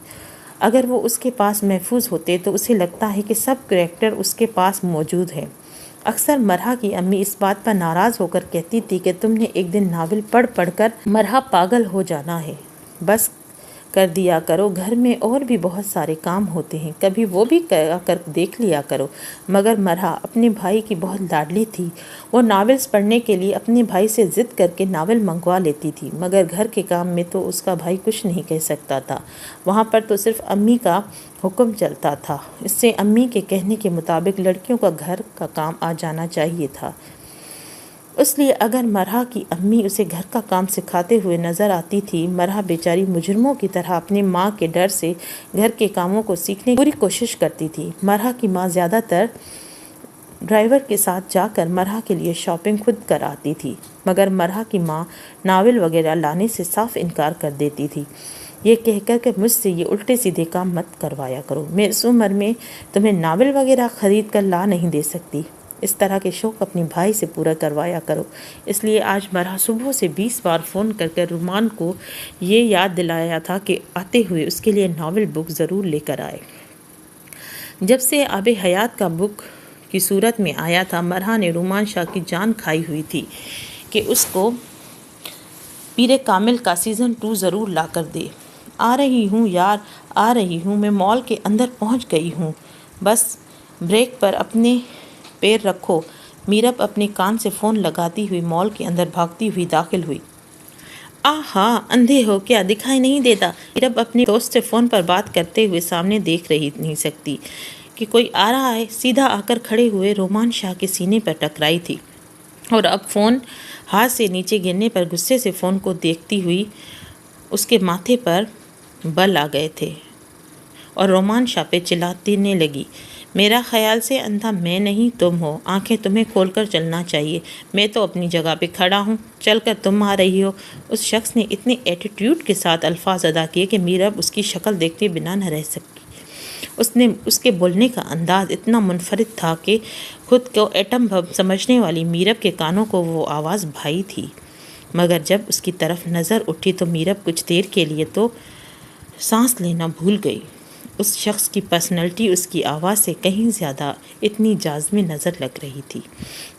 اگر وہ اس کے پاس محفوظ ہوتے تو اسے لگتا ہے کہ سب کریکٹر اس کے پاس موجود ہیں۔ اکثر مرحا کی امی اس بات پر ناراض ہو کر کہتی تھی کہ تم نے ایک دن ناول پڑھ پڑھ کر مرحا پاگل ہو جانا ہے، بس کر دیا کرو، گھر میں اور بھی بہت سارے کام ہوتے ہیں، کبھی وہ بھی کر دیکھ لیا کرو۔ مگر مرحا اپنے بھائی کی بہت لاڈلی تھی، وہ ناولز پڑھنے کے لیے اپنے بھائی سے ضد کر کے ناول منگوا لیتی تھی، مگر گھر کے کام میں تو اس کا بھائی کچھ نہیں کہہ سکتا تھا، وہاں پر تو صرف امی کا حکم چلتا تھا۔ اس سے امی کے کہنے کے مطابق لڑکیوں کا گھر کا کام آ جانا چاہیے تھا، اس لیے اگر مرحا کی امی اسے گھر کا کام سکھاتے ہوئے نظر آتی تھی، مرحا بیچاری مجرموں کی طرح اپنی ماں کے ڈر سے گھر کے کاموں کو سیکھنے کی پوری کوشش کرتی تھی۔ مرحا کی ماں زیادہ تر ڈرائیور کے ساتھ جا کر مرحا کے لیے شاپنگ خود کر آتی تھی، مگر مرحا کی ماں ناول وغیرہ لانے سے صاف انکار کر دیتی تھی، یہ کہہ کر کہ مجھ سے یہ الٹے سیدھے کام مت کروایا کرو، میں اس عمر میں تمہیں ناول وغیرہ خرید کر لا نہیں دے سکتی، اس طرح کے شوق اپنے بھائی سے پورا کروایا کرو۔ اس لیے آج مرحا صبح سے 20 بار فون کر کر رومان کو یہ یاد دلایا تھا کہ آتے ہوئے اس کے لیے ناول بک ضرور لے کر آئے۔ جب سے آب حیات کا بک کی صورت میں آیا تھا، مرحا نے رومان شاہ کی جان کھائی ہوئی تھی کہ اس کو پیر کامل کا سیزن 2 ضرور لا کر دے۔ آ رہی ہوں یار، آ رہی ہوں، میں مال کے اندر پہنچ گئی ہوں، بس بریک پر اپنے پیر رکھو۔ میرب اپنے کان سے فون لگاتی ہوئی مال کے اندر بھاگتی ہوئی داخل ہوئی۔ آہا، اندھے ہو کیا، دکھائی نہیں دیتا؟ میرب اپنے دوست سے فون پر بات کرتے ہوئے سامنے دیکھ رہی نہیں سکتی کہ کوئی آ رہا ہے، سیدھا آ کر کھڑے ہوئے رومان شاہ کے سینے پر ٹکرائی تھی، اور اب فون ہاتھ سے نیچے گرنے پر غصے سے فون کو دیکھتی ہوئی اس کے ماتھے پر بل آ گئے تھے اور رومان شاہ پہ چلانے لگی۔ میرا خیال سے اندھا میں نہیں تم ہو، آنکھیں تمہیں کھول کر چلنا چاہیے، میں تو اپنی جگہ پہ کھڑا ہوں، چل کر تم آ رہی ہو۔ اس شخص نے اتنے ایٹیٹیوڈ کے ساتھ الفاظ ادا کیے کہ میرب اس کی شکل دیکھتے بنا نہ رہ سکی۔ اس کے بولنے کا انداز اتنا منفرد تھا کہ خود کو ایٹم بم سمجھنے والی میرب کے کانوں کو وہ آواز بھائی تھی، مگر جب اس کی طرف نظر اٹھی تو میرب کچھ دیر کے لیے تو سانس لینا بھول گئی۔ اس شخص کی پرسنالٹی اس کی آواز سے کہیں زیادہ اتنی جازمی نظر لگ رہی تھی۔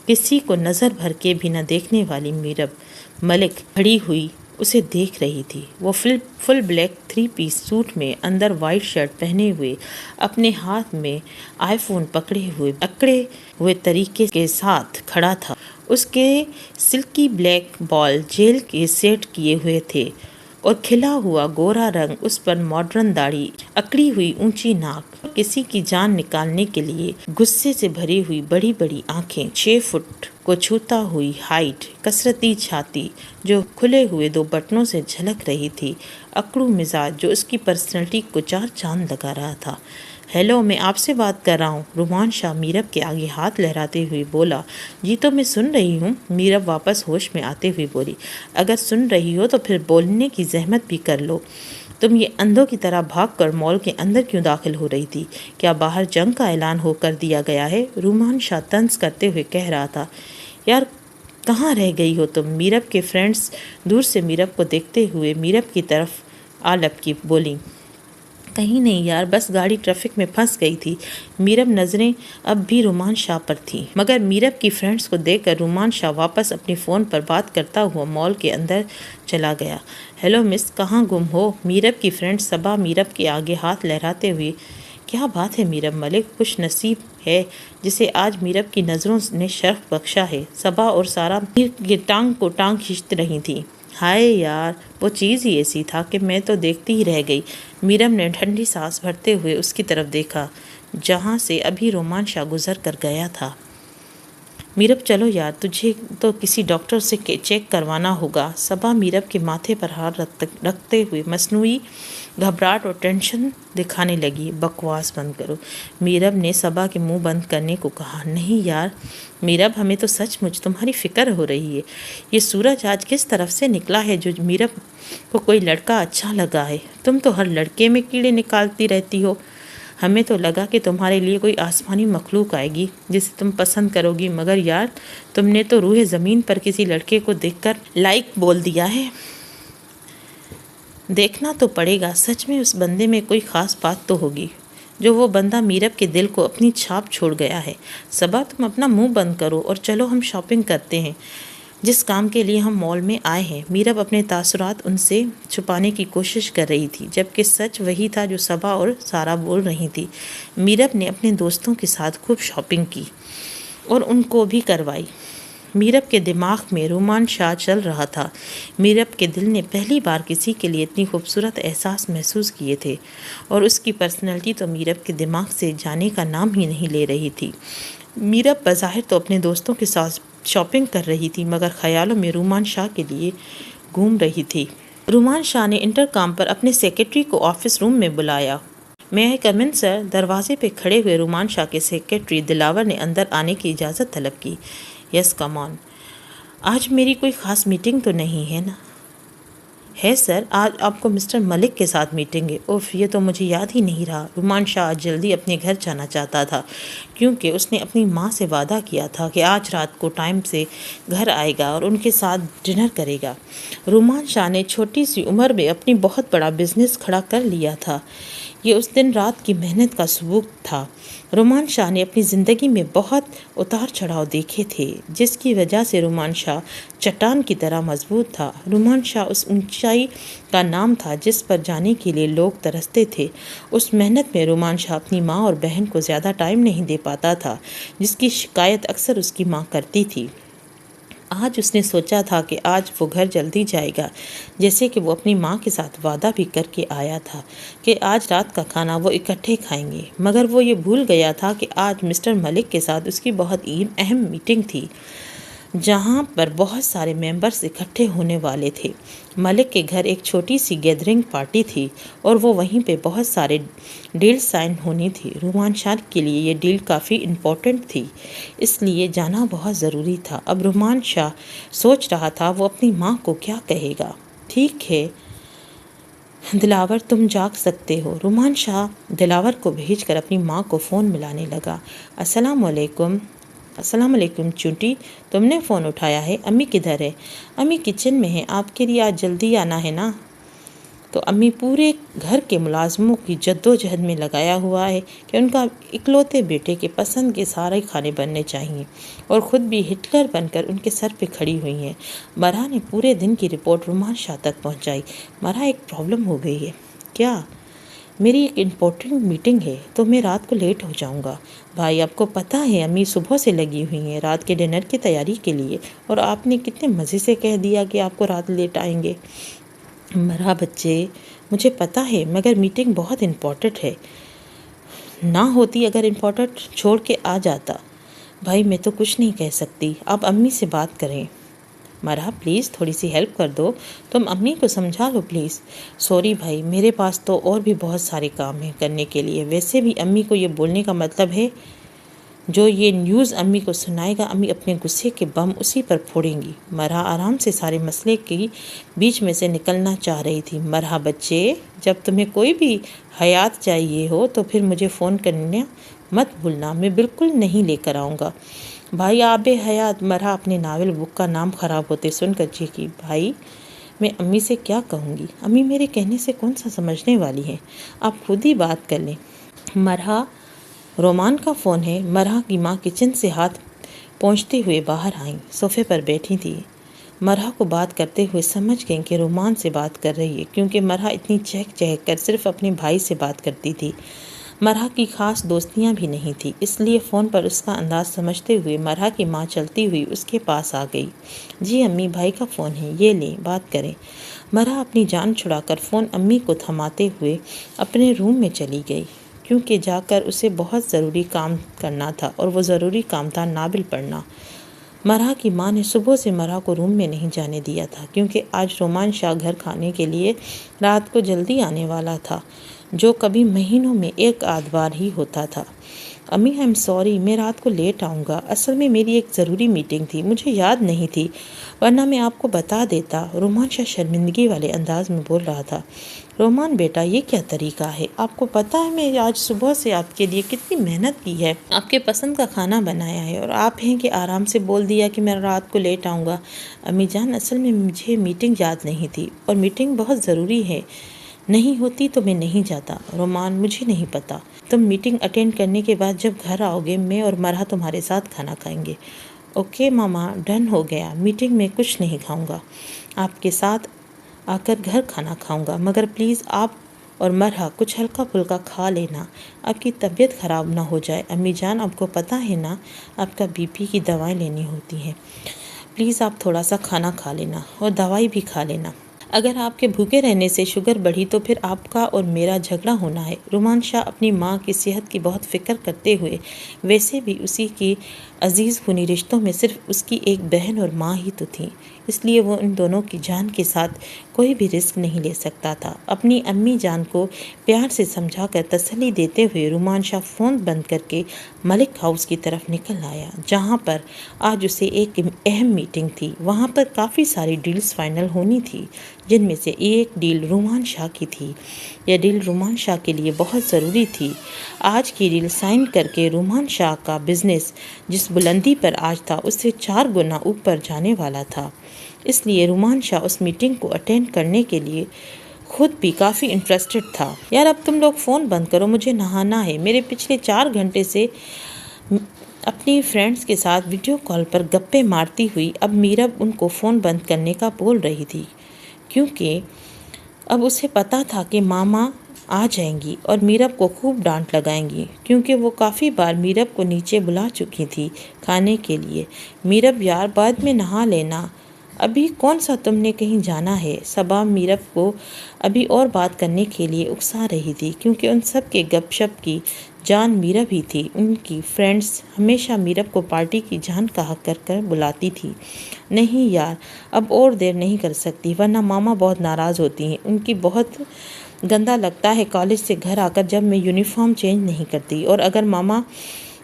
کسی کو نظر بھر کے بھی نہ دیکھنے والی میرب ملک کھڑی ہوئی اسے دیکھ رہی تھی۔ وہ فل بلیک 3 پیس سوٹ میں اندر وائٹ شرٹ پہنے ہوئے اپنے ہاتھ میں آئی فون پکڑے ہوئے اکڑے ہوئے طریقے کے ساتھ کھڑا تھا۔ اس کے سلکی بلیک بال جیل کے سیٹ کیے ہوئے تھے اور کھلا ہوا گورا رنگ، اس پر ماڈرن داڑھی، اکڑی ہوئی اونچی ناک، کسی کی جان نکالنے کے لیے غصے سے بھری ہوئی بڑی بڑی آنکھیں، 6 فٹ کو چھوتا ہوئی ہائٹ، کسرتی چھاتی جو کھلے ہوئے 2 بٹنوں سے جھلک رہی تھی، اکڑو مزاج جو اس کی پرسنالٹی کو 4 چاند لگا رہا تھا۔ ہیلو، میں آپ سے بات کر رہا ہوں، رومان شاہ میرب کے آگے ہاتھ لہراتے ہوئے بولا۔ جی تو میں سن رہی ہوں، میرب واپس ہوش میں آتے ہوئے بولی۔ اگر سن رہی ہو تو پھر بولنے کی زحمت بھی کر لو۔ تم یہ اندھوں کی طرح بھاگ کر مال کے اندر کیوں داخل ہو رہی تھی؟ کیا باہر جنگ کا اعلان ہو کر دیا گیا ہے؟ رومان شاہ طنز کرتے ہوئے کہہ رہا تھا۔ یار کہاں رہ گئی ہو تم؟ میرب کے فرینڈز دور سے میرب کو دیکھتے ہوئے میرب کی طرف آ لپکی بولی۔ کہیں نہیں یار، بس گاڑی ٹریفک میں پھنس گئی تھی۔ میرب نظریں اب بھی رومان شاہ پر تھیں، مگر میرب کی فرینڈز کو دیکھ کر رومان شاہ واپس اپنی فون پر بات کرتا ہوا مال کے اندر چلا گیا۔ ہیلو مس، کہاں گم ہو؟ میرب کی فرینڈ صبا میرب کے آگے ہاتھ لہراتے ہوئے۔ کیا بات ہے میرب ملک، خوش نصیب ہے جسے آج میرب کی نظروں نے شرف بخشا ہے۔ صبا اور سارا میر کی ٹانگ کو ٹانگ کھینچتی رہی تھیں۔ ہائے یار، وہ چیز ہی ایسی تھا کہ میں تو دیکھتی ہی رہ گئی۔ میرب نے ٹھنڈی سانس بھرتے ہوئے اس کی طرف دیکھا جہاں سے ابھی رومان شاہ گزر کر گیا تھا۔ میرب چلو یار، تجھے تو کسی ڈاکٹر سے چیک کروانا ہوگا۔ صبا میرب کے ماتھے پر ہاتھ رکھتے ہوئے مصنوعی گھبراہٹ اور ٹینشن دکھانے لگی۔ بکواس بند کرو، میرب نے صبا کے منہ بند کرنے کو کہا۔ نہیں یار میرب، ہمیں تو سچ مچ تمہاری فکر ہو رہی ہے۔ یہ سورج آج کس طرف سے نکلا ہے جو میرب کو کوئی لڑکا اچھا لگا ہے؟ تم تو ہر لڑکے میں کیڑے نکالتی رہتی ہو۔ ہمیں تو لگا کہ تمہارے لیے کوئی آسمانی مخلوق آئے گی جسے تم پسند کرو گی، مگر یار تم نے تو روح زمین پر کسی لڑکے کو دیکھ کر لائک بول دیا ہے۔ دیکھنا تو پڑے گا، سچ میں اس بندے میں کوئی خاص بات تو ہوگی جو وہ بندہ میرب کے دل کو اپنی چھاپ چھوڑ گیا ہے۔ صبا تم اپنا منہ بند کرو اور چلو ہم شاپنگ کرتے ہیں جس کام کے لیے ہم مال میں آئے ہیں۔ میرب اپنے تاثرات ان سے چھپانے کی کوشش کر رہی تھی، جبکہ سچ وہی تھا جو صبا اور سارا بول رہی تھی۔ میرب نے اپنے دوستوں کے ساتھ خوب شاپنگ کی اور ان کو بھی کروائی۔ میرب کے دماغ میں رومان شاہ چل رہا تھا۔ میرب کے دل نے پہلی بار کسی کے لیے اتنی خوبصورت احساس محسوس کیے تھے، اور اس کی پرسنالٹی تو میرب کے دماغ سے جانے کا نام ہی نہیں لے رہی تھی۔ میرب بظاہر تو اپنے دوستوں کے ساتھ شاپنگ کر رہی تھی، مگر خیالوں میں رومان شاہ کے لیے گھوم رہی تھی۔ رومان شاہ نے انٹرکام پر اپنے سیکرٹری کو آفس روم میں بلایا۔ میں آئی کم ان سر؟ دروازے پہ کھڑے ہوئے رومان شاہ کے سیکرٹری دلاور نے اندر آنے کی اجازت طلب کی۔ یس کم آن۔ آج میری کوئی خاص میٹنگ تو نہیں ہے نا؟ ہے سر، آج آپ کو مسٹر ملک کے ساتھ میٹنگ ہے۔ اوف، یہ تو مجھے یاد ہی نہیں رہا۔ رومان شاہ آج جلدی اپنے گھر جانا چاہتا تھا کیونکہ اس نے اپنی ماں سے وعدہ کیا تھا کہ آج رات کو ٹائم سے گھر آئے گا اور ان کے ساتھ ڈنر کرے گا۔ رومان شاہ نے چھوٹی سی عمر میں اپنی بہت بڑا بزنس کھڑا کر لیا تھا، یہ اس دن رات کی محنت کا ثبوت تھا۔ رومان شاہ نے اپنی زندگی میں بہت اتار چڑھاؤ دیکھے تھے، جس کی وجہ سے رومان شاہ چٹان کی طرح مضبوط تھا۔ رومان شاہ اس اونچائی کا نام تھا جس پر جانے کے لیے لوگ ترستے تھے۔ اس محنت میں رومان شاہ اپنی ماں اور بہن کو زیادہ ٹائم نہیں دے پاتا تھا، جس کی شکایت اکثر اس کی ماں کرتی تھی۔ آج اس نے سوچا تھا کہ آج وہ گھر جلدی جائے گا، جیسے کہ وہ اپنی ماں کے ساتھ وعدہ بھی کر کے آیا تھا کہ آج رات کا کھانا وہ اکٹھے کھائیں گے، مگر وہ یہ بھول گیا تھا کہ آج مسٹر ملک کے ساتھ اس کی بہت اہم میٹنگ تھی جہاں پر بہت سارے ممبرز اکٹھے ہونے والے تھے۔ ملک کے گھر ایک چھوٹی سی گیدرنگ پارٹی تھی اور وہ وہیں پہ بہت سارے ڈیل سائن ہونی تھی۔ رومان شاہ کے لیے یہ ڈیل کافی امپورٹنٹ تھی، اس لیے جانا بہت ضروری تھا۔ اب رومان شاہ سوچ رہا تھا وہ اپنی ماں کو کیا کہے گا۔ ٹھیک ہے دلاور تم جاگ سکتے ہو۔ رومان شاہ دلاور کو بھیج کر اپنی ماں کو فون ملانے لگا۔ السلام علیکم۔ السلام علیکم چونٹی، تم نے فون اٹھایا ہے؟ امی کدھر ہے؟ امی کچن میں ہے، آپ کے لیے آج جلدی آنا ہے نا؟ تو امی پورے گھر کے ملازموں کی جدوجہد میں لگایا ہوا ہے کہ ان کا اکلوتے بیٹے کے پسند کے سارے کھانے بننے چاہیے، اور خود بھی ہٹلر بن کر ان کے سر پہ کھڑی ہوئی ہیں۔ مرا نے پورے دن کی رپورٹ رومان شاہ تک پہنچائی۔ مرا، ایک پرابلم ہو گئی ہے۔ کیا؟ میری ایک امپورٹنٹ میٹنگ ہے تو میں رات کو لیٹ ہو جاؤں گا۔ بھائی، آپ کو پتہ ہے امی صبح سے لگی ہوئی ہیں رات کے ڈنر کی تیاری کے لیے، اور آپ نے کتنے مزے سے کہہ دیا کہ آپ کو رات لیٹ آئیں گے۔ مرا بچے، مجھے پتہ ہے، مگر میٹنگ بہت امپورٹنٹ ہے۔ نہ ہوتی اگر امپورٹنٹ چھوڑ کے آ جاتا۔ بھائی، میں تو کچھ نہیں کہہ سکتی، آپ امی سے بات کریں۔ مرا پلیز تھوڑی سی ہیلپ کر دو، تم امی کو سمجھا لو پلیز۔ سوری بھائی، میرے پاس تو اور بھی بہت سارے کام ہیں کرنے کے لیے۔ ویسے بھی امی کو یہ بولنے کا مطلب ہے، جو یہ نیوز امی کو سنائے گا، امی اپنے غصے کے بم اسی پر پھوڑیں گی۔ مرا آرام سے سارے مسئلے کی بیچ میں سے نکلنا چاہ رہی تھی۔ مرا بچے، جب تمہیں کوئی بھی حیات چاہیے ہو تو پھر مجھے فون کرنا مت بھولنا، میں بالکل نہیں لے کر آؤں گا۔ بھائی آب حیات، مرا اپنے ناول بک کا نام خراب ہوتے سن کر چیخی۔ بھائی، میں امی سے کیا کہوں گی؟ امی میرے کہنے سے کون سا سمجھنے والی ہے، آپ خود ہی بات کر لیں۔ مرا، رومان کا فون ہے۔ مرا کی ماں کچن سے ہاتھ پہنچتے ہوئے باہر آئیں، صوفے پر بیٹھی تھی۔ مرا کو بات کرتے ہوئے سمجھ گئیں کہ رومان سے بات کر رہی ہے، کیونکہ مرا اتنی چہک چہک کر صرف اپنے بھائی سے بات کرتی تھی۔ مرا کی خاص دوستیاں بھی نہیں تھی، اس لیے فون پر اس کا انداز سمجھتے ہوئے مرا کی ماں چلتی ہوئی اس کے پاس آ گئی۔ جی امی، بھائی کا فون ہے، یہ لیں، بات کریں۔ مرا اپنی جان چھڑا کر فون امی کو تھماتے ہوئے اپنے روم میں چلی گئی، کیونکہ جا کر اسے بہت ضروری کام کرنا تھا، اور وہ ضروری کام تھا ناول پڑھنا۔ مرا کی ماں نے صبح سے مرا کو روم میں نہیں جانے دیا تھا، کیونکہ آج رومان شاہ گھر کھانے کے لیے رات کو جلدی آنے والا تھا، جو کبھی مہینوں میں ایک آدھ بار ہی ہوتا تھا۔ امی آئی ایم سوری، میں رات کو لیٹ آؤں گا، اصل میں میری ایک ضروری میٹنگ تھی، مجھے یاد نہیں تھی، ورنہ میں آپ کو بتا دیتا۔ رومان شاہ شرمندگی والے انداز میں بول رہا تھا۔ رومان بیٹا، یہ کیا طریقہ ہے؟ آپ کو پتہ ہے میں آج صبح سے آپ کے لیے کتنی محنت کی ہے، آپ کے پسند کا کھانا بنایا ہے، اور آپ ہیں کہ آرام سے بول دیا کہ میں رات کو لیٹ آؤں گا۔ امی جان، اصل میں مجھے میٹنگ یاد نہیں تھی، اور میٹنگ بہت ضروری ہے، نہیں ہوتی تو میں نہیں جاتا۔ رومان، مجھے نہیں پتا، تم میٹنگ اٹینڈ کرنے کے بعد جب گھر آؤ گے، میں اور مرا تمہارے ساتھ کھانا کھائیں گے۔ اوکے ماما، ڈن ہو گیا، میٹنگ میں کچھ نہیں کھاؤں گا، آپ کے ساتھ آ کر گھر کھانا کھاؤں گا، مگر پلیز آپ اور مرا کچھ ہلکا پھلکا کھا لینا، آپ کی طبیعت خراب نہ ہو جائے۔ امی جان، آپ کو پتہ ہے نا آپ کا بی پی کی دوائیں لینی ہوتی ہیں، پلیز آپ تھوڑا سا کھانا کھا لینا اور دوائی بھی کھا لینا، اگر آپ کے بھوکے رہنے سے شوگر بڑھی تو پھر آپ کا اور میرا جھگڑا ہونا ہے۔ رومان شاہ اپنی ماں کی صحت کی بہت فکر کرتے ہوئے، ویسے بھی اسی کی عزیز خونی رشتوں میں صرف اس کی ایک بہن اور ماں ہی تو تھیں، اس لیے وہ ان دونوں کی جان کے ساتھ کوئی بھی رسک نہیں لے سکتا تھا۔ اپنی امی جان کو پیار سے سمجھا کر تسلی دیتے ہوئے رومان شاہ فون بند کر کے ملک ہاؤس کی طرف نکل آیا، جہاں پر آج اسے ایک اہم میٹنگ تھی۔ وہاں پر کافی ساری ڈیلز فائنل ہونی تھی، جن میں سے ایک ڈیل رومان شاہ کی تھی۔ یہ ڈیل رومان شاہ کے لیے بہت ضروری تھی۔ آج کی ڈیل سائن کر کے رومان شاہ کا بزنس جس بلندی پر آج تھا، اس سے 4 گنا اوپر جانے والا تھا، اس لیے رومان شاہ اس میٹنگ کو اٹینڈ کرنے کے لیے خود بھی کافی انٹرسٹڈ تھا۔ یار اب تم لوگ فون بند کرو، مجھے نہانا ہے۔ میرے پچھلے 4 گھنٹے سے اپنی فرینڈز کے ساتھ ویڈیو کال پر گپے مارتی ہوئی اب میرب ان کو فون بند کرنے کا بول رہی تھی، کیونکہ اب اسے پتا تھا کہ ماما آ جائیں گی اور میرب کو خوب ڈانٹ لگائیں گی، کیونکہ وہ کافی بار میرب کو نیچے بلا چکی تھی کھانے کے لیے۔ میرب یار بعد میں نہا لینا، ابھی کون سا تم نے کہیں جانا ہے؟ صبا میرب کو ابھی اور بات کرنے کے لیے اکسا رہی تھی، کیونکہ ان سب کے گپ شپ کی جان میرب ہی تھی۔ ان کی فرینڈز ہمیشہ میرب کو پارٹی کی جان کہا کر کر بلاتی تھی۔ نہیں یار، اب اور دیر نہیں کر سکتی، ورنہ ماما بہت ناراض ہوتی ہیں، ان کی بہت گندا لگتا ہے کالج سے گھر آ کر جب میں یونیفارم چینج نہیں کرتی، اور اگر ماما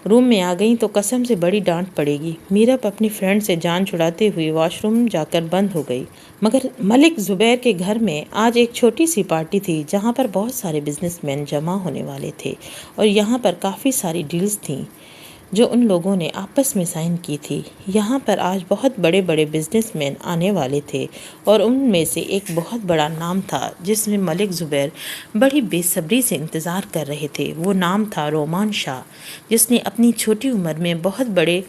روم میں آ گئیں تو قسم سے بڑی ڈانٹ پڑے گی۔ میرب اپنی فرینڈ سے جان چھڑاتے ہوئے واش روم جا کر بند ہو گئی۔ مگر ملک زبیر کے گھر میں آج ایک چھوٹی سی پارٹی تھی جہاں پر بہت سارے بزنس مین جمع ہونے والے تھے، اور یہاں پر کافی ساری ڈیلز تھیں جو ان لوگوں نے آپس میں سائن کی تھی۔ یہاں پر آج بہت بڑے بڑے بزنس مین آنے والے تھے، اور ان میں سے ایک بہت بڑا نام تھا جس میں ملک زبیر بڑی بے صبری سے انتظار کر رہے تھے۔ وہ نام تھا رومان شاہ، جس نے اپنی چھوٹی عمر میں بہت بڑے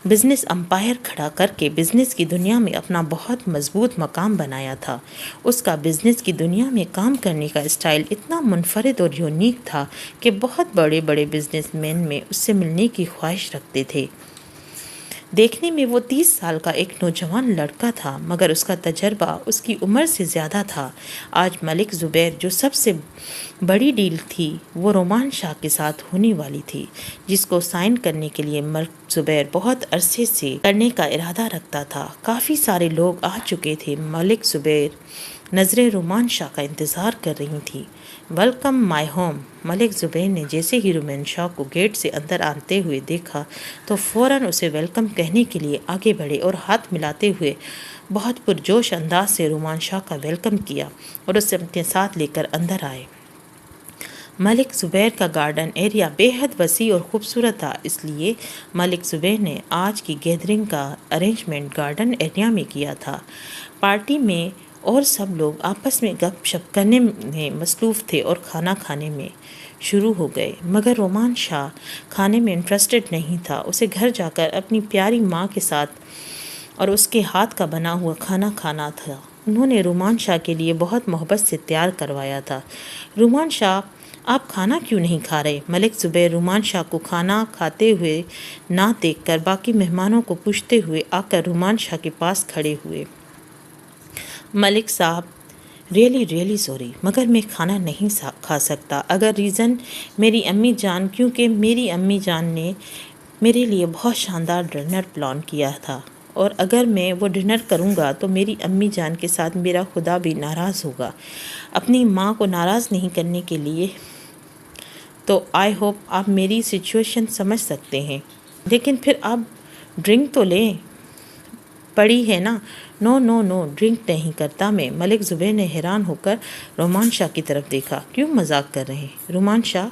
بزنس امپائر کھڑا کر کے بزنس کی دنیا میں اپنا بہت مضبوط مقام بنایا تھا۔ اس کا بزنس کی دنیا میں کام کرنے کا اسٹائل اتنا منفرد اور یونیک تھا کہ بہت بڑے بڑے بزنس مین میں اس سے ملنے کی خواہش رکھتے تھے۔ دیکھنے میں وہ 30 سال کا ایک نوجوان لڑکا تھا، مگر اس کا تجربہ اس کی عمر سے زیادہ تھا۔ آج ملک زبیر جو سب سے بڑی ڈیل تھی وہ رومان شاہ کے ساتھ ہونے والی تھی، جس کو سائن کرنے کے لیے ملک زبیر بہت عرصے سے کرنے کا ارادہ رکھتا تھا۔ کافی سارے لوگ آ چکے تھے۔ ملک زبیر نظریں رومان شاہ کا انتظار کر رہی تھی۔ Welcome my home. ملک زبیر نے جیسے ہی رومان شاہ کو گیٹ سے اندر آتے ہوئے دیکھا تو فوراً اسے ویلکم کہنے کے لیے آگے بڑھے اور ہاتھ ملاتے ہوئے بہت پرجوش انداز سے رومان شاہ کا ویلکم کیا اور اسے اپنے ساتھ لے کر اندر آئے۔ ملک زبیر کا گارڈن ایریا بے حد وسیع اور خوبصورت تھا، اس لیے ملک زبیر نے آج کی گیدرنگ کا ارینجمنٹ گارڈن ایریا میں کیا تھا۔ پارٹی میں اور سب لوگ آپس میں گپ شپ کرنے میں مصروف تھے اور کھانا کھانے میں شروع ہو گئے، مگر رومان شاہ کھانے میں انٹرسٹڈ نہیں تھا۔ اسے گھر جا کر اپنی پیاری ماں کے ساتھ اور اس کے ہاتھ کا بنا ہوا کھانا کھانا تھا۔ انہوں نے رومان شاہ کے لیے بہت محبت سے تیار کروایا تھا۔ رومان شاہ، آپ کھانا کیوں نہیں کھا رہے؟ ملک زبیر رومان شاہ کو کھانا کھاتے ہوئے نہ دیکھ کر باقی مہمانوں کو پوچھتے ہوئے آ کر رومان شاہ کے پاس کھڑے ہوئے۔ ملک صاحب، ریئلی سوری، مگر میں کھانا نہیں کھا سکتا۔ اگر ریزن میری امی جان، کیونکہ میری امی جان نے میرے لیے بہت شاندار ڈنر پلان کیا تھا، اور اگر میں وہ ڈنر کروں گا تو میری امی جان کے ساتھ میرا خدا بھی ناراض ہوگا۔ اپنی ماں کو ناراض نہیں کرنے کے لیے تو آئی ہوپ آپ میری سچویشن سمجھ سکتے ہیں، لیکن پھر آپ ڈرنک تو لیں پڑی ہے نا۔ نو ڈرنک نہیں کرتا میں۔ ملک زبیر نے حیران ہو کر رومان شاہ کی طرف دیکھا۔ کیوں مذاق کر رہے ہیں رومان شاہ؟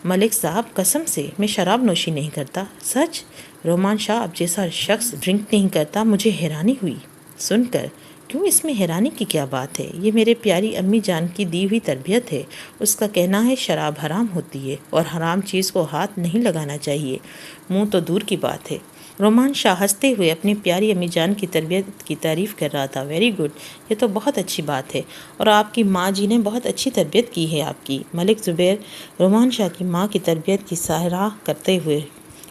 ملک صاحب، قسم سے میں شراب نوشی نہیں کرتا۔ سچ؟ رومان شاہ آپ جیسا شخص ڈرنک نہیں کرتا، مجھے حیرانی ہوئی سن کر۔ کیوں، اس میں حیرانی کی کیا بات ہے؟ یہ میرے پیاری امی جان کی دی ہوئی تربیت ہے۔ اس کا کہنا ہے شراب حرام ہوتی ہے اور حرام چیز کو ہاتھ نہیں لگانا چاہیے، منہ تو دور کی بات ہے۔ رومان شاہ ہنستے ہوئے اپنی پیاری امی جان کی تربیت کی تعریف کر رہا تھا۔ ویری گڈ، یہ تو بہت اچھی بات ہے، اور آپ کی ماں جی نے بہت اچھی تربیت کی ہے آپ کی۔ ملک زبیر رومان شاہ کی ماں کی تربیت کی سراہ کرتے ہوئے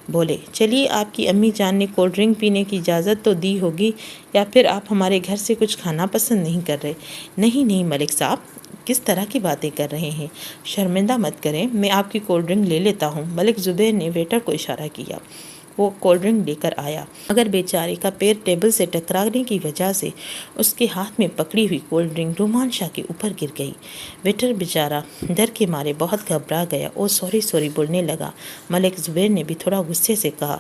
بولے، چلیے آپ کی امی جان نے کولڈ ڈرنک پینے کی اجازت تو دی ہوگی، یا پھر آپ ہمارے گھر سے کچھ کھانا پسند نہیں کر رہے؟ نہیں ملک صاحب، کس طرح کی باتیں کر رہے ہیں؟ شرمندہ مت کریں، میں آپ کی کولڈ ڈرنک لے لیتا ہوں۔ ملک زبیر نے ویٹر کو اشارہ کیا۔ وہ کولڈ ڈرنک لے کر آیا، مگر بیچارے کا پیر ٹیبل سے ٹکرانے کی وجہ سے اس کے ہاتھ میں پکڑی ہوئی کولڈ ڈرنک رومان شاہ کے اوپر گر گئی۔ ویٹر بیچارہ ڈر کے مارے بہت گھبرا گیا اور سوری بولنے لگا۔ ملک زبیر نے بھی تھوڑا غصے سے کہا،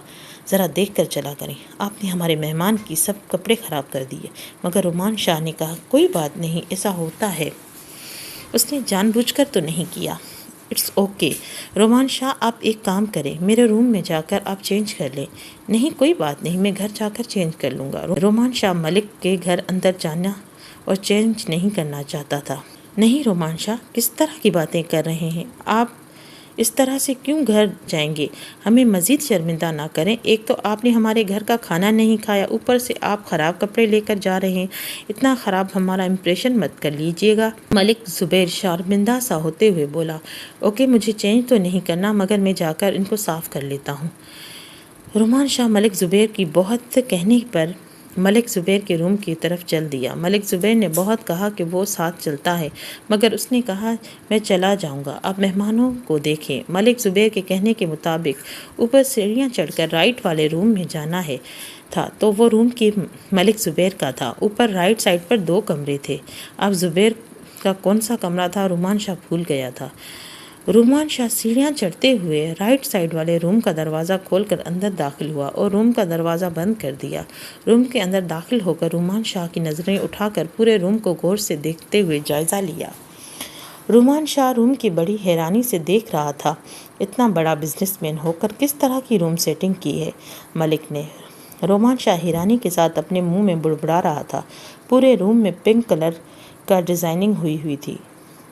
ذرا دیکھ کر چلا کریں، آپ نے ہمارے مہمان کی سب کپڑے خراب کر دیے۔ مگر رومان شاہ نے کہا، کوئی بات نہیں، ایسا ہوتا ہے، اس نے جان بوجھ کر تو نہیں کیا۔ It's okay. رومان شاہ، آپ ایک کام کریں، میرے روم میں جا کر آپ چینج کر لیں۔ نہیں، کوئی بات نہیں، میں گھر جا کر چینج کر لوں گا۔ رومان شاہ ملک کے گھر اندر جانا اور چینج نہیں کرنا چاہتا تھا۔ نہیں رومان شاہ، کس طرح کی باتیں کر رہے ہیں آپ؟ اس طرح سے کیوں گھر جائیں گے؟ ہمیں مزید شرمندہ نہ کریں۔ ایک تو آپ نے ہمارے گھر کا کھانا نہیں کھایا، اوپر سے آپ خراب کپڑے لے کر جا رہے ہیں۔ اتنا خراب ہمارا امپریشن مت کر لیجیے گا۔ ملک زبیر شرمندہ سا ہوتے ہوئے بولا، اوکے، مجھے چینج تو نہیں کرنا، مگر میں جا کر ان کو صاف کر لیتا ہوں۔ رومان شاہ ملک زبیر کی بہت کہنے پر ملک زبیر کے روم کی طرف چل دیا۔ ملک زبیر نے بہت کہا کہ وہ ساتھ چلتا ہے، مگر اس نے کہا، میں چلا جاؤں گا، آپ مہمانوں کو دیکھیں۔ ملک زبیر کے کہنے کے مطابق اوپر سیڑھیاں چڑھ کر رائٹ والے روم میں جانا تھا، تو وہ روم کی ملک زبیر کا تھا۔ اوپر رائٹ سائڈ پر 2 کمرے تھے۔ اب زبیر کا کون سا کمرہ تھا رومان شاہ بھول گیا تھا۔ رومان شاہ سیڑھیاں چڑھتے ہوئے رائٹ سائڈ والے روم کا دروازہ کھول کر اندر داخل ہوا اور روم کا دروازہ بند کر دیا۔ روم کے اندر داخل ہو کر رومان شاہ کی نظریں اٹھا کر پورے روم کو غور سے دیکھتے ہوئے جائزہ لیا۔ رومان شاہ روم کی بڑی حیرانی سے دیکھ رہا تھا۔ اتنا بڑا بزنس مین ہو کر کس طرح کی روم سیٹنگ کی ہے ملک نے؟ رومان شاہ حیرانی کے ساتھ اپنے منہ میں بڑبڑا رہا تھا۔ پورے روم میں پنک کلر کا ڈیزائننگ ہوئی تھی۔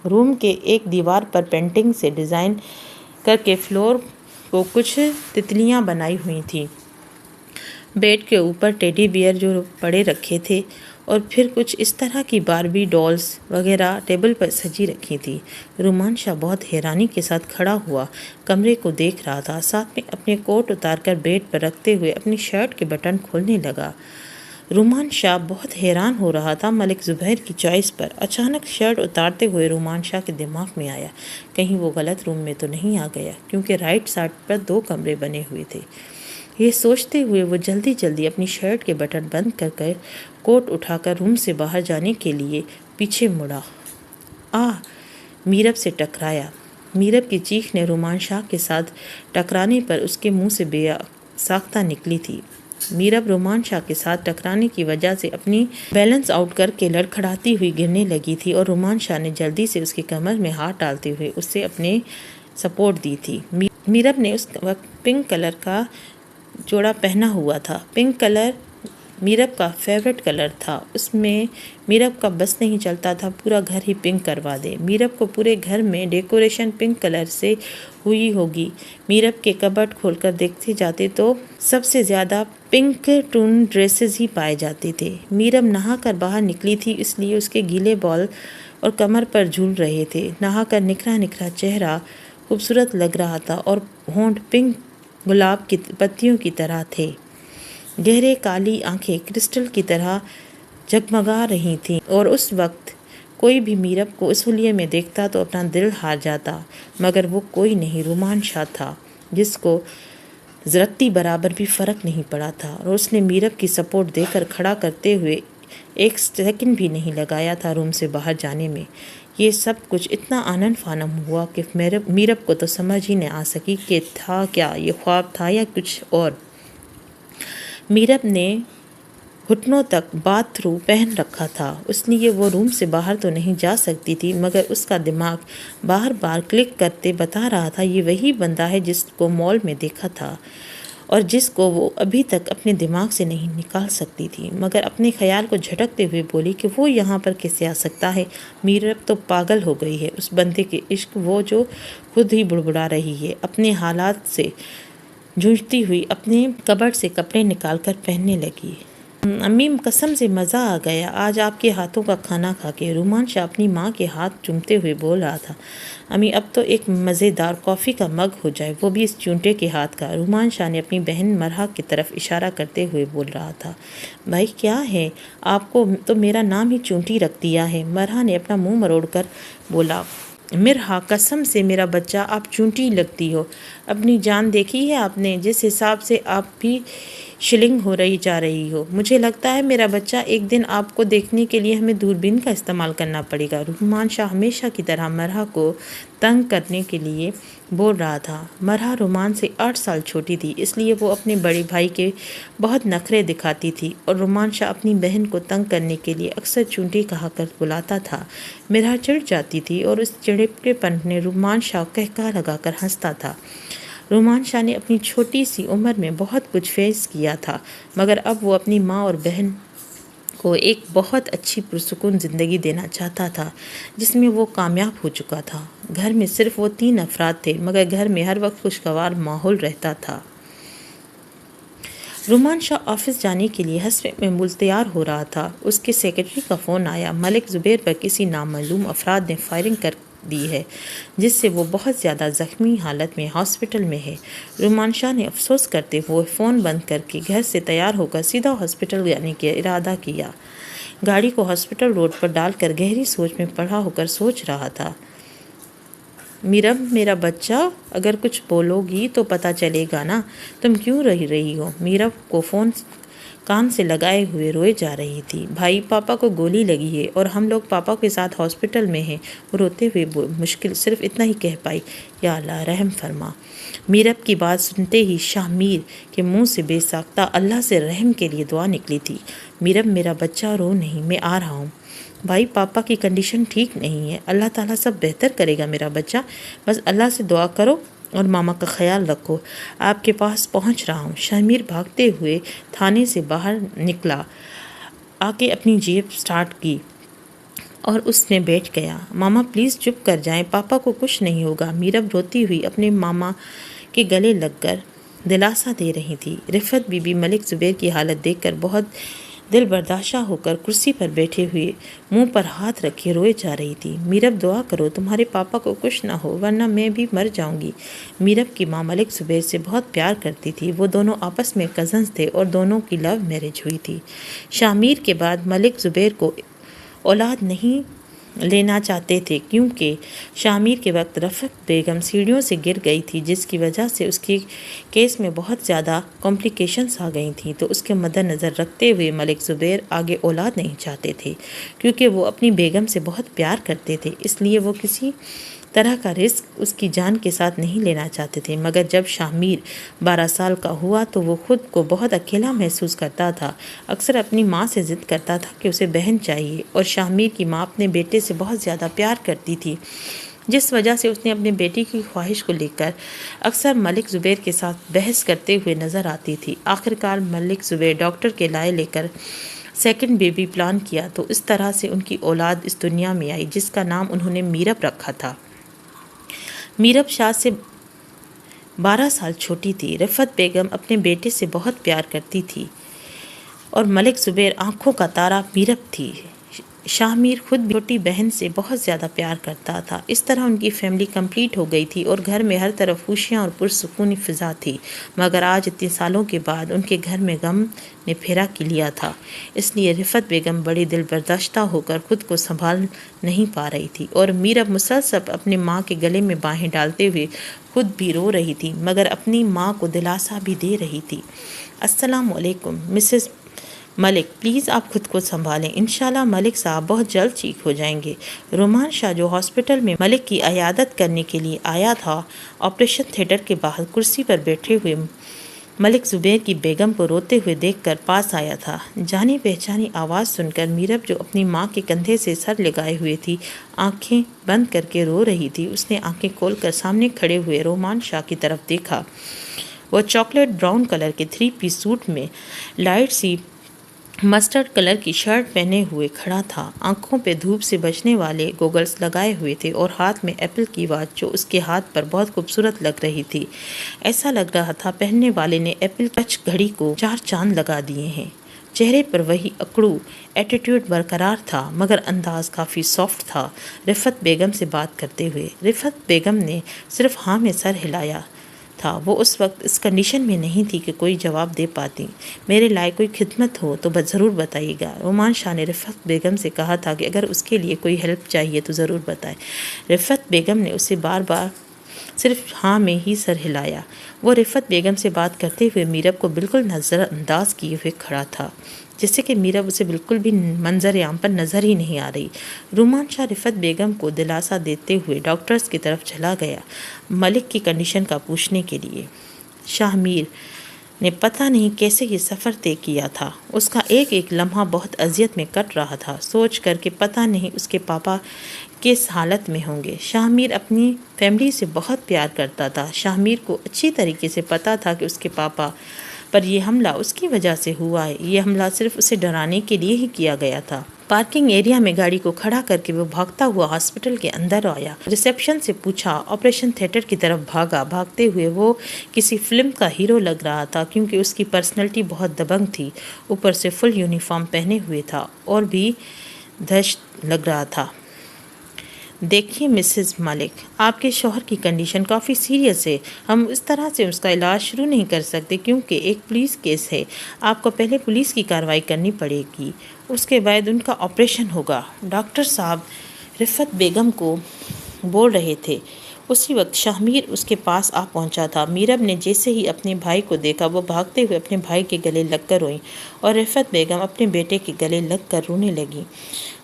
روم کے ایک دیوار پر پینٹنگ سے ڈیزائن کر کے فلور کو کچھ تتلیاں بنائی ہوئی تھیں۔ بیڈ کے اوپر ٹیڈی بیئر جو پڑے رکھے تھے اور پھر کچھ اس طرح کی باربی ڈالز وغیرہ ٹیبل پر سجی رکھی تھی۔ رومان شاہ بہت حیرانی کے ساتھ کھڑا ہوا کمرے کو دیکھ رہا تھا، ساتھ میں اپنے کوٹ اتار کر بیڈ پر رکھتے ہوئے اپنی شرٹ کے بٹن کھولنے لگا۔ رومان شاہ بہت حیران ہو رہا تھا ملک زبیر کی چوائس پر۔ اچانک شرٹ اتارتے ہوئے رومان شاہ کے دماغ میں آیا، کہیں وہ غلط روم میں تو نہیں آ گیا، کیونکہ رائٹ سائڈ پر 2 کمرے بنے ہوئے تھے۔ یہ سوچتے ہوئے وہ جلدی اپنی شرٹ کے بٹن بند کر کر کوٹ اٹھا کر روم سے باہر جانے کے لیے پیچھے مڑا۔ میرب سے ٹکرایا۔ میرب کی چیخ نے رومان شاہ کے ساتھ ٹکرانے پر اس کے منہ سے بے ساختہ نکلی تھی۔ میرب رومان شاہ کے ساتھ ٹکرانے کی وجہ سے اپنی بیلنس آؤٹ کر کے لڑکھڑاتی ہوئی گرنے لگی تھی اور رومان شاہ نے جلدی سے اس کی کمر میں ہاتھ ڈالتے ہوئے اسے اپنے سپورٹ دی تھی۔ میرب نے اس وقت پنک کلر کا جوڑا پہنا ہوا تھا۔ پنک کلر میرب کا فیورٹ کلر تھا۔ اس میں میرب کا بس نہیں چلتا تھا پورا گھر ہی پنک کروا دے۔ میرب کو پورے گھر میں ڈیکوریشن پنک کلر سے ہوئی ہوگی۔ میرب کے کبرڈ کھول کر دیکھتے جاتے تو سب سے زیادہ پنک ٹون ڈریسز ہی پائے جاتے تھے۔ میرب نہا کر باہر نکلی تھی، اس لیے اس کے گیلے بال اور کمر پر جھول رہے تھے۔ نہا کر نکھرا چہرہ خوبصورت لگ رہا تھا اور ہونٹ پنک گلاب کی پتیوں کی طرح تھے۔ گہرے کالی آنکھیں کرسٹل کی طرح جگمگا رہی تھیں اور اس وقت کوئی بھی میرب کو اس حلیے میں دیکھتا تو اپنا دل ہار جاتا، مگر وہ کوئی نہیں، رومان شاہ تھا، جس کو رتی برابر بھی فرق نہیں پڑا تھا، اور اس نے میرب کی سپورٹ دے کر کھڑا کرتے ہوئے 1 سیکنڈ بھی نہیں لگایا تھا روم سے باہر جانے میں۔ یہ سب کچھ اتنا آنن فانم ہوا کہ میرب کو تو سمجھ ہی نہ آ سکی کہ تھا کیا، یہ خواب تھا یا کچھ اور۔ میرب نے گھٹنوں تک باتھ تھرو پہن رکھا تھا، اس لیے وہ روم سے باہر تو نہیں جا سکتی تھی، مگر اس کا دماغ بار بار کلک کرتے بتا رہا تھا یہ وہی بندہ ہے جس کو مال میں دیکھا تھا اور جس کو وہ ابھی تک اپنے دماغ سے نہیں نکال سکتی تھی، مگر اپنے خیال کو جھٹکتے ہوئے بولی کہ وہ یہاں پر کیسے آ سکتا ہے۔ میرب تو پاگل ہو گئی ہے اس بندے کے عشق، وہ جو خود ہی بڑبڑا رہی ہے۔ اپنے حالات سے جھوجتی ہوئی اپنے کبرڈ سے کپڑے نکال کر پہننے لگی۔ امی قسم سے مزہ آ گیا آج آپ کے ہاتھوں کا کھانا کھا کے، رومان شاہ اپنی ماں کے ہاتھ چومتے ہوئے بول رہا تھا۔ امی اب تو ایک مزیدار کافی کا مگ ہو جائے، وہ بھی اس چونٹے کے ہاتھ کا۔ رومان شاہ نے اپنی بہن مرحا کی طرف اشارہ کرتے ہوئے بول رہا تھا۔ بھائی کیا ہے، آپ کو تو میرا نام ہی چونٹی رکھ دیا ہے، مرحا نے اپنا منہ مروڑ کر بولا۔ مرحا قسم سے میرا بچہ آپ چونٹی لگتی ہو، اپنی جان دیکھی ہے آپ نے، جس حساب سے آپ بھی شلنگ ہو رہی جا رہی ہو، مجھے لگتا ہے میرا بچہ ایک دن آپ کو دیکھنے کے لیے ہمیں دوربین کا استعمال کرنا پڑے گا۔ رومان شاہ ہمیشہ کی طرح مرحا کو تنگ کرنے کے لیے بول رہا تھا۔ مرحا رومان سے 8 سال چھوٹی تھی، اس لیے وہ اپنے بڑے بھائی کے بہت نخرے دکھاتی تھی اور رومان شاہ اپنی بہن کو تنگ کرنے کے لیے اکثر چونٹی کہا کر بلاتا تھا۔ مرحا چڑ جاتی تھی اور اس چڑپکے پن میں رومان شاہ قہقہ لگا کر ہنستا تھا۔ رومان شاہ نے اپنی چھوٹی سی عمر میں بہت کچھ فیس کیا تھا، مگر اب وہ اپنی ماں اور بہن کو ایک بہت اچھی پرسکون زندگی دینا چاہتا تھا، جس میں وہ کامیاب ہو چکا تھا۔ گھر میں صرف وہ 3 افراد تھے، مگر گھر میں ہر وقت خوشگوار ماحول رہتا تھا۔ رومان شاہ آفس جانے کے لیے حسب معمول تیار ہو رہا تھا، اس کے سیکرٹری کا فون آیا۔ ملک زبیر پر کسی نامعلوم افراد نے فائرنگ کر دی ہے، جس سے وہ بہت زیادہ زخمی حالت میں ہاسپٹل میں ہے۔ رومان شاہ نے افسوس کرتے ہوئے فون بند کر کے گھر سے تیار ہو کر سیدھا ہاسپٹل جانے کا ارادہ کیا۔ گاڑی کو ہاسپٹل روڈ پر ڈال کر گہری سوچ میں پڑا ہو کر سوچ رہا تھا۔ میرب میرا بچہ، اگر کچھ بولو گی تو پتہ چلے گا نا، تم کیوں رہی ہو؟ میرب کو فون کان سے لگائے ہوئے روئے جا رہی تھی۔ بھائی، پاپا کو گولی لگی ہے اور ہم لوگ پاپا کے ساتھ ہاسپٹل میں ہیں۔ وہ روتے ہوئے مشکل صرف اتنا ہی کہہ پائی، یا اللہ رحم فرما۔ میرب کی بات سنتے ہی شاہ میر کے منہ سے بے ساختہ اللہ سے رحم کے لیے دعا نکلی تھی۔ میرب میرا بچہ، رو نہیں، میں آ رہا ہوں۔ بھائی، پاپا کی کنڈیشن ٹھیک نہیں ہے، اللہ تعالیٰ سب بہتر کرے گا میرا بچہ، بس اللہ سے دعا کرو اور ماما کا خیال رکھو، آپ کے پاس پہنچ رہا ہوں۔ شاہ میر بھاگتے ہوئے تھانے سے باہر نکلا، آ کے اپنی جیپ سٹارٹ کی اور اس میں بیٹھ گیا۔ ماما پلیز چپ کر جائیں، پاپا کو کچھ نہیں ہوگا۔ میرب روتی ہوئی اپنے ماما کے گلے لگ کر دلاسا دے رہی تھی۔ رفعت بی بی ملک زبیر کی حالت دیکھ کر بہت دل برداشتہ ہو کر کرسی پر بیٹھے ہوئے منہ پر ہاتھ رکھے روئے جا رہی تھی۔ میرب دعا کرو تمہارے پاپا کو کچھ نہ ہو، ورنہ میں بھی مر جاؤں گی۔ میرب کی ماں ملک زبیر سے بہت پیار کرتی تھی، وہ دونوں آپس میں کزنز تھے اور دونوں کی لو میرج ہوئی تھی۔ شاہ میر کے بعد ملک زبیر کو اولاد نہیں لینا چاہتے تھے کیونکہ شاہ میر کے وقت رفعت بیگم سیڑھیوں سے گر گئی تھی، جس کی وجہ سے اس کے کیس میں بہت زیادہ کمپلیکیشنز آ گئی تھیں، تو اس کے مد نظر رکھتے ہوئے ملک زبیر آگے اولاد نہیں چاہتے تھے کیونکہ وہ اپنی بیگم سے بہت پیار کرتے تھے، اس لیے وہ کسی طرح کا رسک اس کی جان کے ساتھ نہیں لینا چاہتے تھے۔ مگر جب شاہ میر 12 سال کا ہوا تو وہ خود کو بہت اکیلا محسوس کرتا تھا، اکثر اپنی ماں سے ضد کرتا تھا کہ اسے بہن چاہیے، اور شاہ میر کی ماں اپنے بیٹے سے بہت زیادہ پیار کرتی تھی، جس وجہ سے اس نے اپنے بیٹی کی خواہش کو لے کر اکثر ملک زبیر کے ساتھ بحث کرتے ہوئے نظر آتی تھی۔ آخرکار ملک زبیر ڈاکٹر کے رائے لے کر سیکنڈ بیبی پلان کیا، تو اس طرح سے ان کی اولاد اس دنیا میں آئی، جس کا نام انہوں نے میرب رکھا تھا۔ میرب شاہ سے 12 سال چھوٹی تھی۔ رفعت بیگم اپنے بیٹے سے بہت پیار کرتی تھی اور ملک زبیر آنکھوں کا تارا میرب تھی۔ شاہ میر خود بھی چھوٹی بہن سے بہت زیادہ پیار کرتا تھا۔ اس طرح ان کی فیملی کمپلیٹ ہو گئی تھی اور گھر میں ہر طرف خوشیاں اور پرسکون فضا تھی۔ مگر آج اتنے سالوں کے بعد ان کے گھر میں غم نے پھیرا لیا تھا، اس لیے رفعت بیگم بڑی دل برداشتہ ہو کر خود کو سنبھال نہیں پا رہی تھی، اور میرب مسلسل اپنے ماں کے گلے میں باہیں ڈالتے ہوئے خود بھی رو رہی تھی، مگر اپنی ماں کو دلاسا بھی دے رہی تھی۔ السلام علیکم مسز ملک، پلیز آپ خود کو سنبھالیں، انشاءاللہ ملک صاحب بہت جلد ٹھیک ہو جائیں گے۔ رومان شاہ جو ہاسپٹل میں ملک کی عیادت کرنے کے لیے آیا تھا، آپریشن تھیٹر کے باہر کرسی پر بیٹھے ہوئے ملک زبیر کی بیگم کو روتے ہوئے دیکھ کر پاس آیا تھا۔ جانی پہچانی آواز سن کر میرب جو اپنی ماں کے کندھے سے سر لگائے ہوئے تھی، آنکھیں بند کر کے رو رہی تھی، اس نے آنکھیں کھول کر سامنے کھڑے ہوئے رومان شاہ کی طرف دیکھا۔ وہ چاکلیٹ براؤن کلر کے 3 پیس سوٹ میں لائٹ سی مسٹرڈ کلر کی شرٹ پہنے ہوئے کھڑا تھا، آنکھوں پہ دھوپ سے بچنے والے گوگلز لگائے ہوئے تھے اور ہاتھ میں ایپل کی واچ جو اس کے ہاتھ پر بہت خوبصورت لگ رہی تھی۔ ایسا لگ رہا تھا پہننے والے نے ایپل ٹچ گھڑی کو 4 چاند لگا دیے ہیں۔ چہرے پر وہی اکڑو ایٹیٹیوڈ برقرار تھا، مگر انداز کافی سافٹ تھا۔ رفعت بیگم سے بات کرتے ہوئے رفعت بیگم نے صرف ہاں میں سر ہلایا تھا، وہ اس وقت اس کنڈیشن میں نہیں تھی کہ کوئی جواب دے پاتی۔ میرے لائق کوئی خدمت ہو تو ضرور بتائیے گا۔ رومان شاہ نے رفعت بیگم سے کہا تھا کہ اگر اس کے لیے کوئی ہیلپ چاہیے تو ضرور بتائیں۔ رفعت بیگم نے اسے بار بار صرف ہاں میں ہی سر ہلایا۔ وہ رفعت بیگم سے بات کرتے ہوئے میرب کو بالکل نظر انداز کیے ہوئے کھڑا تھا، جیسے کہ میرب اسے بالکل بھی منظر عام پر نظر ہی نہیں آ رہی۔ رومان شاہ رفعت بیگم کو دلاسا دیتے ہوئے ڈاکٹرز کی طرف چلا گیا ملک کی کنڈیشن کا پوچھنے کے لیے۔ شاہ میر نے پتہ نہیں کیسے یہ سفر طے کیا تھا، اس کا ایک ایک لمحہ بہت اذیت میں کٹ رہا تھا، سوچ کر کہ پتہ نہیں اس کے پاپا کس حالت میں ہوں گے۔ شاہ میر اپنی فیملی سے بہت پیار کرتا تھا۔ شاہ میر کو اچھی طریقے سے پتہ تھا کہ اس کے پاپا پر یہ حملہ اس کی وجہ سے ہوا ہے، یہ حملہ صرف اسے ڈرانے کے لیے ہی کیا گیا تھا۔ پارکنگ ایریا میں گاڑی کو کھڑا کر کے وہ بھاگتا ہوا ہاسپٹل کے اندر آیا، ریسیپشن سے پوچھا، آپریشن تھیٹر کی طرف بھاگا۔ بھاگتے ہوئے وہ کسی فلم کا ہیرو لگ رہا تھا کیونکہ اس کی پرسنالٹی بہت دبنگ تھی، اوپر سے فل یونیفارم پہنے ہوئے تھا اور بھی دہشت لگ رہا تھا۔ دیکھیے مسز ملک، آپ کے شوہر کی کنڈیشن کافی سیریس ہے، ہم اس طرح سے اس کا علاج شروع نہیں کر سکتے کیونکہ ایک پولیس کیس ہے، آپ کو پہلے پولیس کی کارروائی کرنی پڑے گی، اس کے بعد ان کا آپریشن ہوگا۔ ڈاکٹر صاحب رفعت بیگم کو بول رہے تھے، اسی وقت شاہمیر اس کے پاس آ پہنچا تھا۔ میرب نے جیسے ہی اپنے بھائی کو دیکھا وہ بھاگتے ہوئے اپنے بھائی کے گلے لگ کر روئیں اور رفعت بیگم اپنے بیٹے کے گلے لگ کر رونے لگیں۔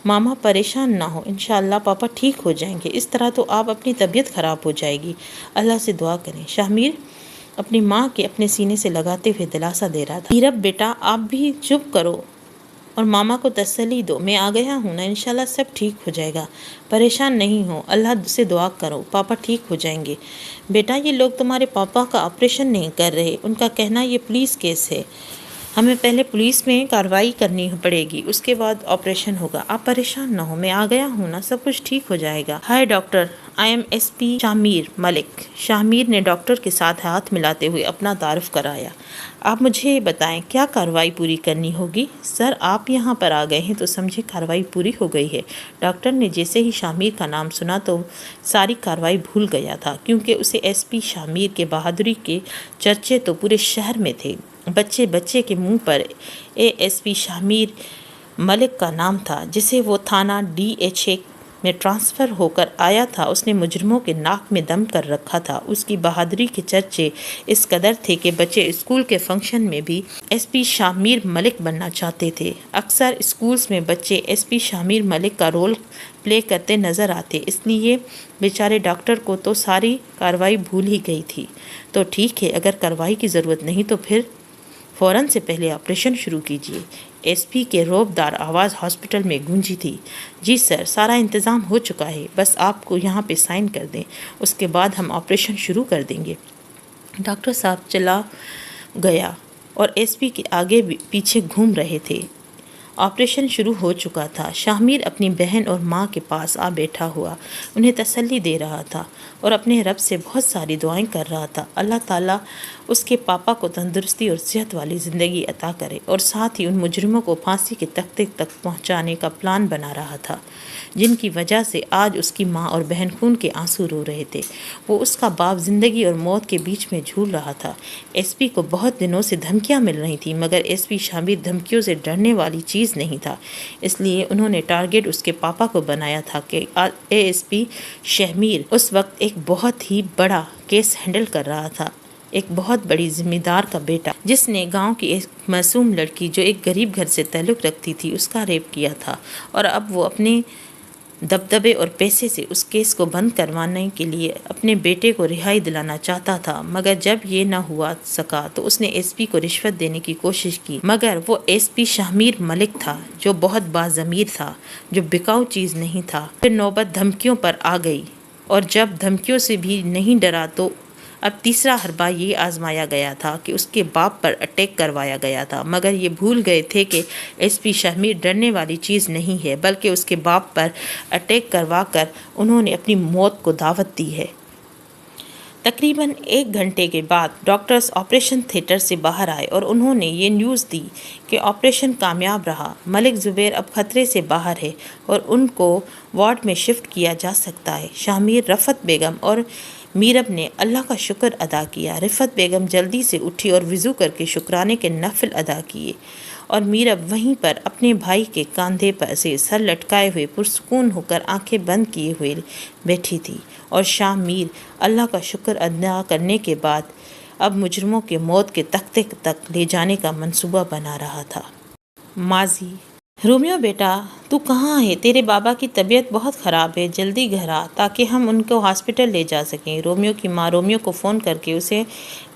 ماما پریشان نہ ہو، انشاءاللہ پاپا ٹھیک ہو جائیں گے، اس طرح تو آپ اپنی طبیعت خراب ہو جائے گی، اللہ سے دعا کریں۔ شاہمیر اپنی ماں کے اپنے سینے سے لگاتے ہوئے دلاسا دے رہا تھا۔ میرب بیٹا آپ بھی چپ کرو اور ماما کو تسلی دو، میں آ گیا ہوں نا، انشاءاللہ سب ٹھیک ہو جائے گا، پریشان نہیں ہو، اللہ سے دعا کرو، پاپا ٹھیک ہو جائیں گے۔ بیٹا یہ لوگ تمہارے پاپا کا آپریشن نہیں کر رہے، ان کا کہنا یہ پولیس کیس ہے، ہمیں پہلے پولیس میں کارروائی کرنی پڑے گی، اس کے بعد آپریشن ہوگا، آپ پریشان نہ ہو، میں آ گیا ہوں نا، سب کچھ ٹھیک ہو جائے گا۔ Hi doctor, I'm S P Shahmeer Malik. Shahmeer نے ڈاکٹر کے ساتھ ہاتھ ملاتے ہوئے اپنا تعارف کرایا۔ آپ مجھے بتائیں کیا کارروائی پوری کرنی ہوگی؟ سر آپ یہاں پر آ گئے ہیں تو سمجھے کارروائی پوری ہو گئی ہے۔ ڈاکٹر نے جیسے ہی شاہمیر کا نام سنا تو ساری کارروائی بھول گیا تھا، کیونکہ اسے ایس پی شاہمیر کے بہادری کے چرچے تو پورے شہر میں تھے۔ بچے بچے کے منہ پر اے ایس پی شاہمیر ملک کا نام تھا، جسے وہ تھانہ DHA میں ٹرانسفر ہو کر آیا تھا، اس نے مجرموں کے ناک میں دم کر رکھا تھا۔ اس کی بہادری کے چرچے اس قدر تھے کہ بچے اسکول کے فنکشن میں بھی ایس پی شاہمیر ملک بننا چاہتے تھے۔ اکثر اسکولز میں بچے ایس پی شاہمیر ملک کا رول پلے کرتے نظر آتے، اس لیے بیچارے ڈاکٹر کو تو ساری کارروائی بھول ہی گئی تھی۔ تو ٹھیک ہے، اگر کارروائی کی ضرورت نہیں تو پھر فوراً سے پہلے آپریشن شروع کیجیے۔ ایس پی کے رعب دار آواز ہاسپٹل میں گونجی تھی۔ جی سر، سارا انتظام ہو چکا ہے، بس آپ کو یہاں پہ سائن کر دیں، اس کے بعد ہم آپریشن شروع کر دیں گے۔ ڈاکٹر صاحب چلا گیا اور ایس پی کے آگے پیچھے گھوم رہے تھے۔ آپریشن شروع ہو چکا تھا۔ شاہمیر اپنی بہن اور ماں کے پاس آ بیٹھا ہوا انہیں تسلی دے رہا تھا اور اپنے رب سے بہت ساری دعائیں کر رہا تھا، اللہ تعالیٰ اس کے پاپا کو تندرستی اور صحت والی زندگی عطا کرے، اور ساتھ ہی ان مجرموں کو پھانسی کے تختے تک پہنچانے کا پلان بنا رہا تھا جن کی وجہ سے آج اس کی ماں اور بہن خون کے آنسو رو رہے تھے۔ وہ اس کا باپ زندگی اور موت کے بیچ میں جھول رہا تھا۔ ایس پی کو بہت دنوں سے دھمکیاں مل رہی تھیں، مگر ایس پی شاہمیر دھمکیوں سے ڈرنے والی چیز نہیں تھا، اس لیے انہوں نے ٹارگٹ اس کے پاپا کو بنایا تھا کہ ایس پی شاہمیر اس وقت ایک بہت ہی بڑا کیس ہینڈل کر رہا تھا، ایک بہت بڑی ذمہ دار کا بیٹا جس نے گاؤں کی ایک معصوم لڑکی جو ایک غریب گھر سے تعلق رکھتی تھی اس کا ریپ کیا تھا، اور اب وہ اپنے دبدبے اور پیسے سے اس کیس کو بند کروانے کے لیے اپنے بیٹے کو رہائی دلانا چاہتا تھا۔ مگر جب یہ نہ ہوا سکا تو اس نے ایس پی کو رشوت دینے کی کوشش کی، مگر وہ ایس پی شاہمیر ملک تھا جو بہت باضمیر تھا، جو بکاؤ چیز نہیں تھا۔ پھر نوبت دھمکیوں پر آ گئی، اور جب دھمکیوں سے بھی نہیں ڈرا تو اب تیسرا حربہ یہ آزمایا گیا تھا کہ اس کے باپ پر اٹیک کروایا گیا تھا، مگر یہ بھول گئے تھے کہ ایس پی شاہمیر ڈرنے والی چیز نہیں ہے، بلکہ اس کے باپ پر اٹیک کروا کر انہوں نے اپنی موت کو دعوت دی ہے۔ تقریباً 1 گھنٹے کے بعد ڈاکٹرز آپریشن تھیٹر سے باہر آئے اور انہوں نے یہ نیوز دی کہ آپریشن کامیاب رہا، ملک زبیر اب خطرے سے باہر ہے اور ان کو وارڈ میں شفٹ کیا جا سکتا ہے۔ شاہمیر، رفعت بیگم اور میرب نے اللہ کا شکر ادا کیا۔ رفعت بیگم جلدی سے اٹھی اور وضو کر کے شکرانے کے نفل ادا کیے، اور میرب وہیں پر اپنے بھائی کے کاندھے پر سے سر لٹکائے ہوئے پرسکون ہو کر آنکھیں بند کیے ہوئے بیٹھی تھی، اور شاہمیر اللہ کا شکر ادا کرنے کے بعد اب مجرموں کے موت کے تختے تک لے جانے کا منصوبہ بنا رہا تھا۔ ماضی۔ رومیو بیٹا تو کہاں ہے؟ تیرے بابا کی طبیعت بہت خراب ہے، جلدی گھر آ تاکہ ہم ان کو ہاسپٹل لے جا سکیں۔ رومیو کی ماں رومیو کو فون کر کے اسے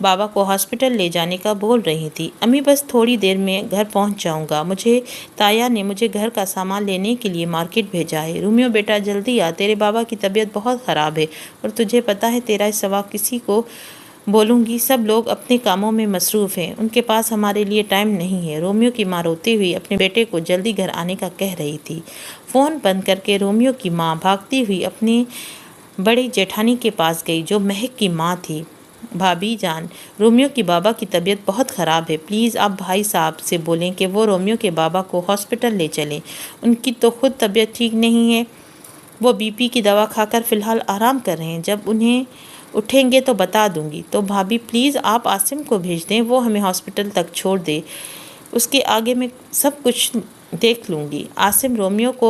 بابا کو ہاسپٹل لے جانے کا بول رہی تھی۔ امی بس تھوڑی دیر میں گھر پہنچ جاؤں گا، مجھے تایا نے مجھے گھر کا سامان لینے کے لیے مارکیٹ بھیجا ہے۔ رومیو بیٹا جلدی آ، تیرے بابا کی طبیعت بہت خراب ہے، اور تجھے پتہ ہے تیرا سوا کسی کو بولوں گی، سب لوگ اپنے کاموں میں مصروف ہیں، ان کے پاس ہمارے لیے ٹائم نہیں ہے۔ رومیو کی ماں روتے ہوئی اپنے بیٹے کو جلدی گھر آنے کا کہہ رہی تھی۔ فون بند کر کے رومیو کی ماں بھاگتی ہوئی اپنی بڑی جیٹھانی کے پاس گئی جو مہک کی ماں تھی۔ بھابھی جان، رومیو کی بابا کی طبیعت بہت خراب ہے، پلیز آپ بھائی صاحب سے بولیں کہ وہ رومیو کے بابا کو ہاسپٹل لے چلیں، ان کی تو خود طبیعت ٹھیک نہیں ہے، وہ BP کی دوا کھا کر فی الحال آرام کر رہے ہیں، جب انہیں اٹھیں گے تو بتا دوں گی۔ تو بھابھی پلیز آپ عاصم کو بھیج دیں، وہ ہمیں ہاسپٹل تک چھوڑ دے، اس کے آگے میں سب کچھ دیکھ لوں گی۔ عاصم رومیو کو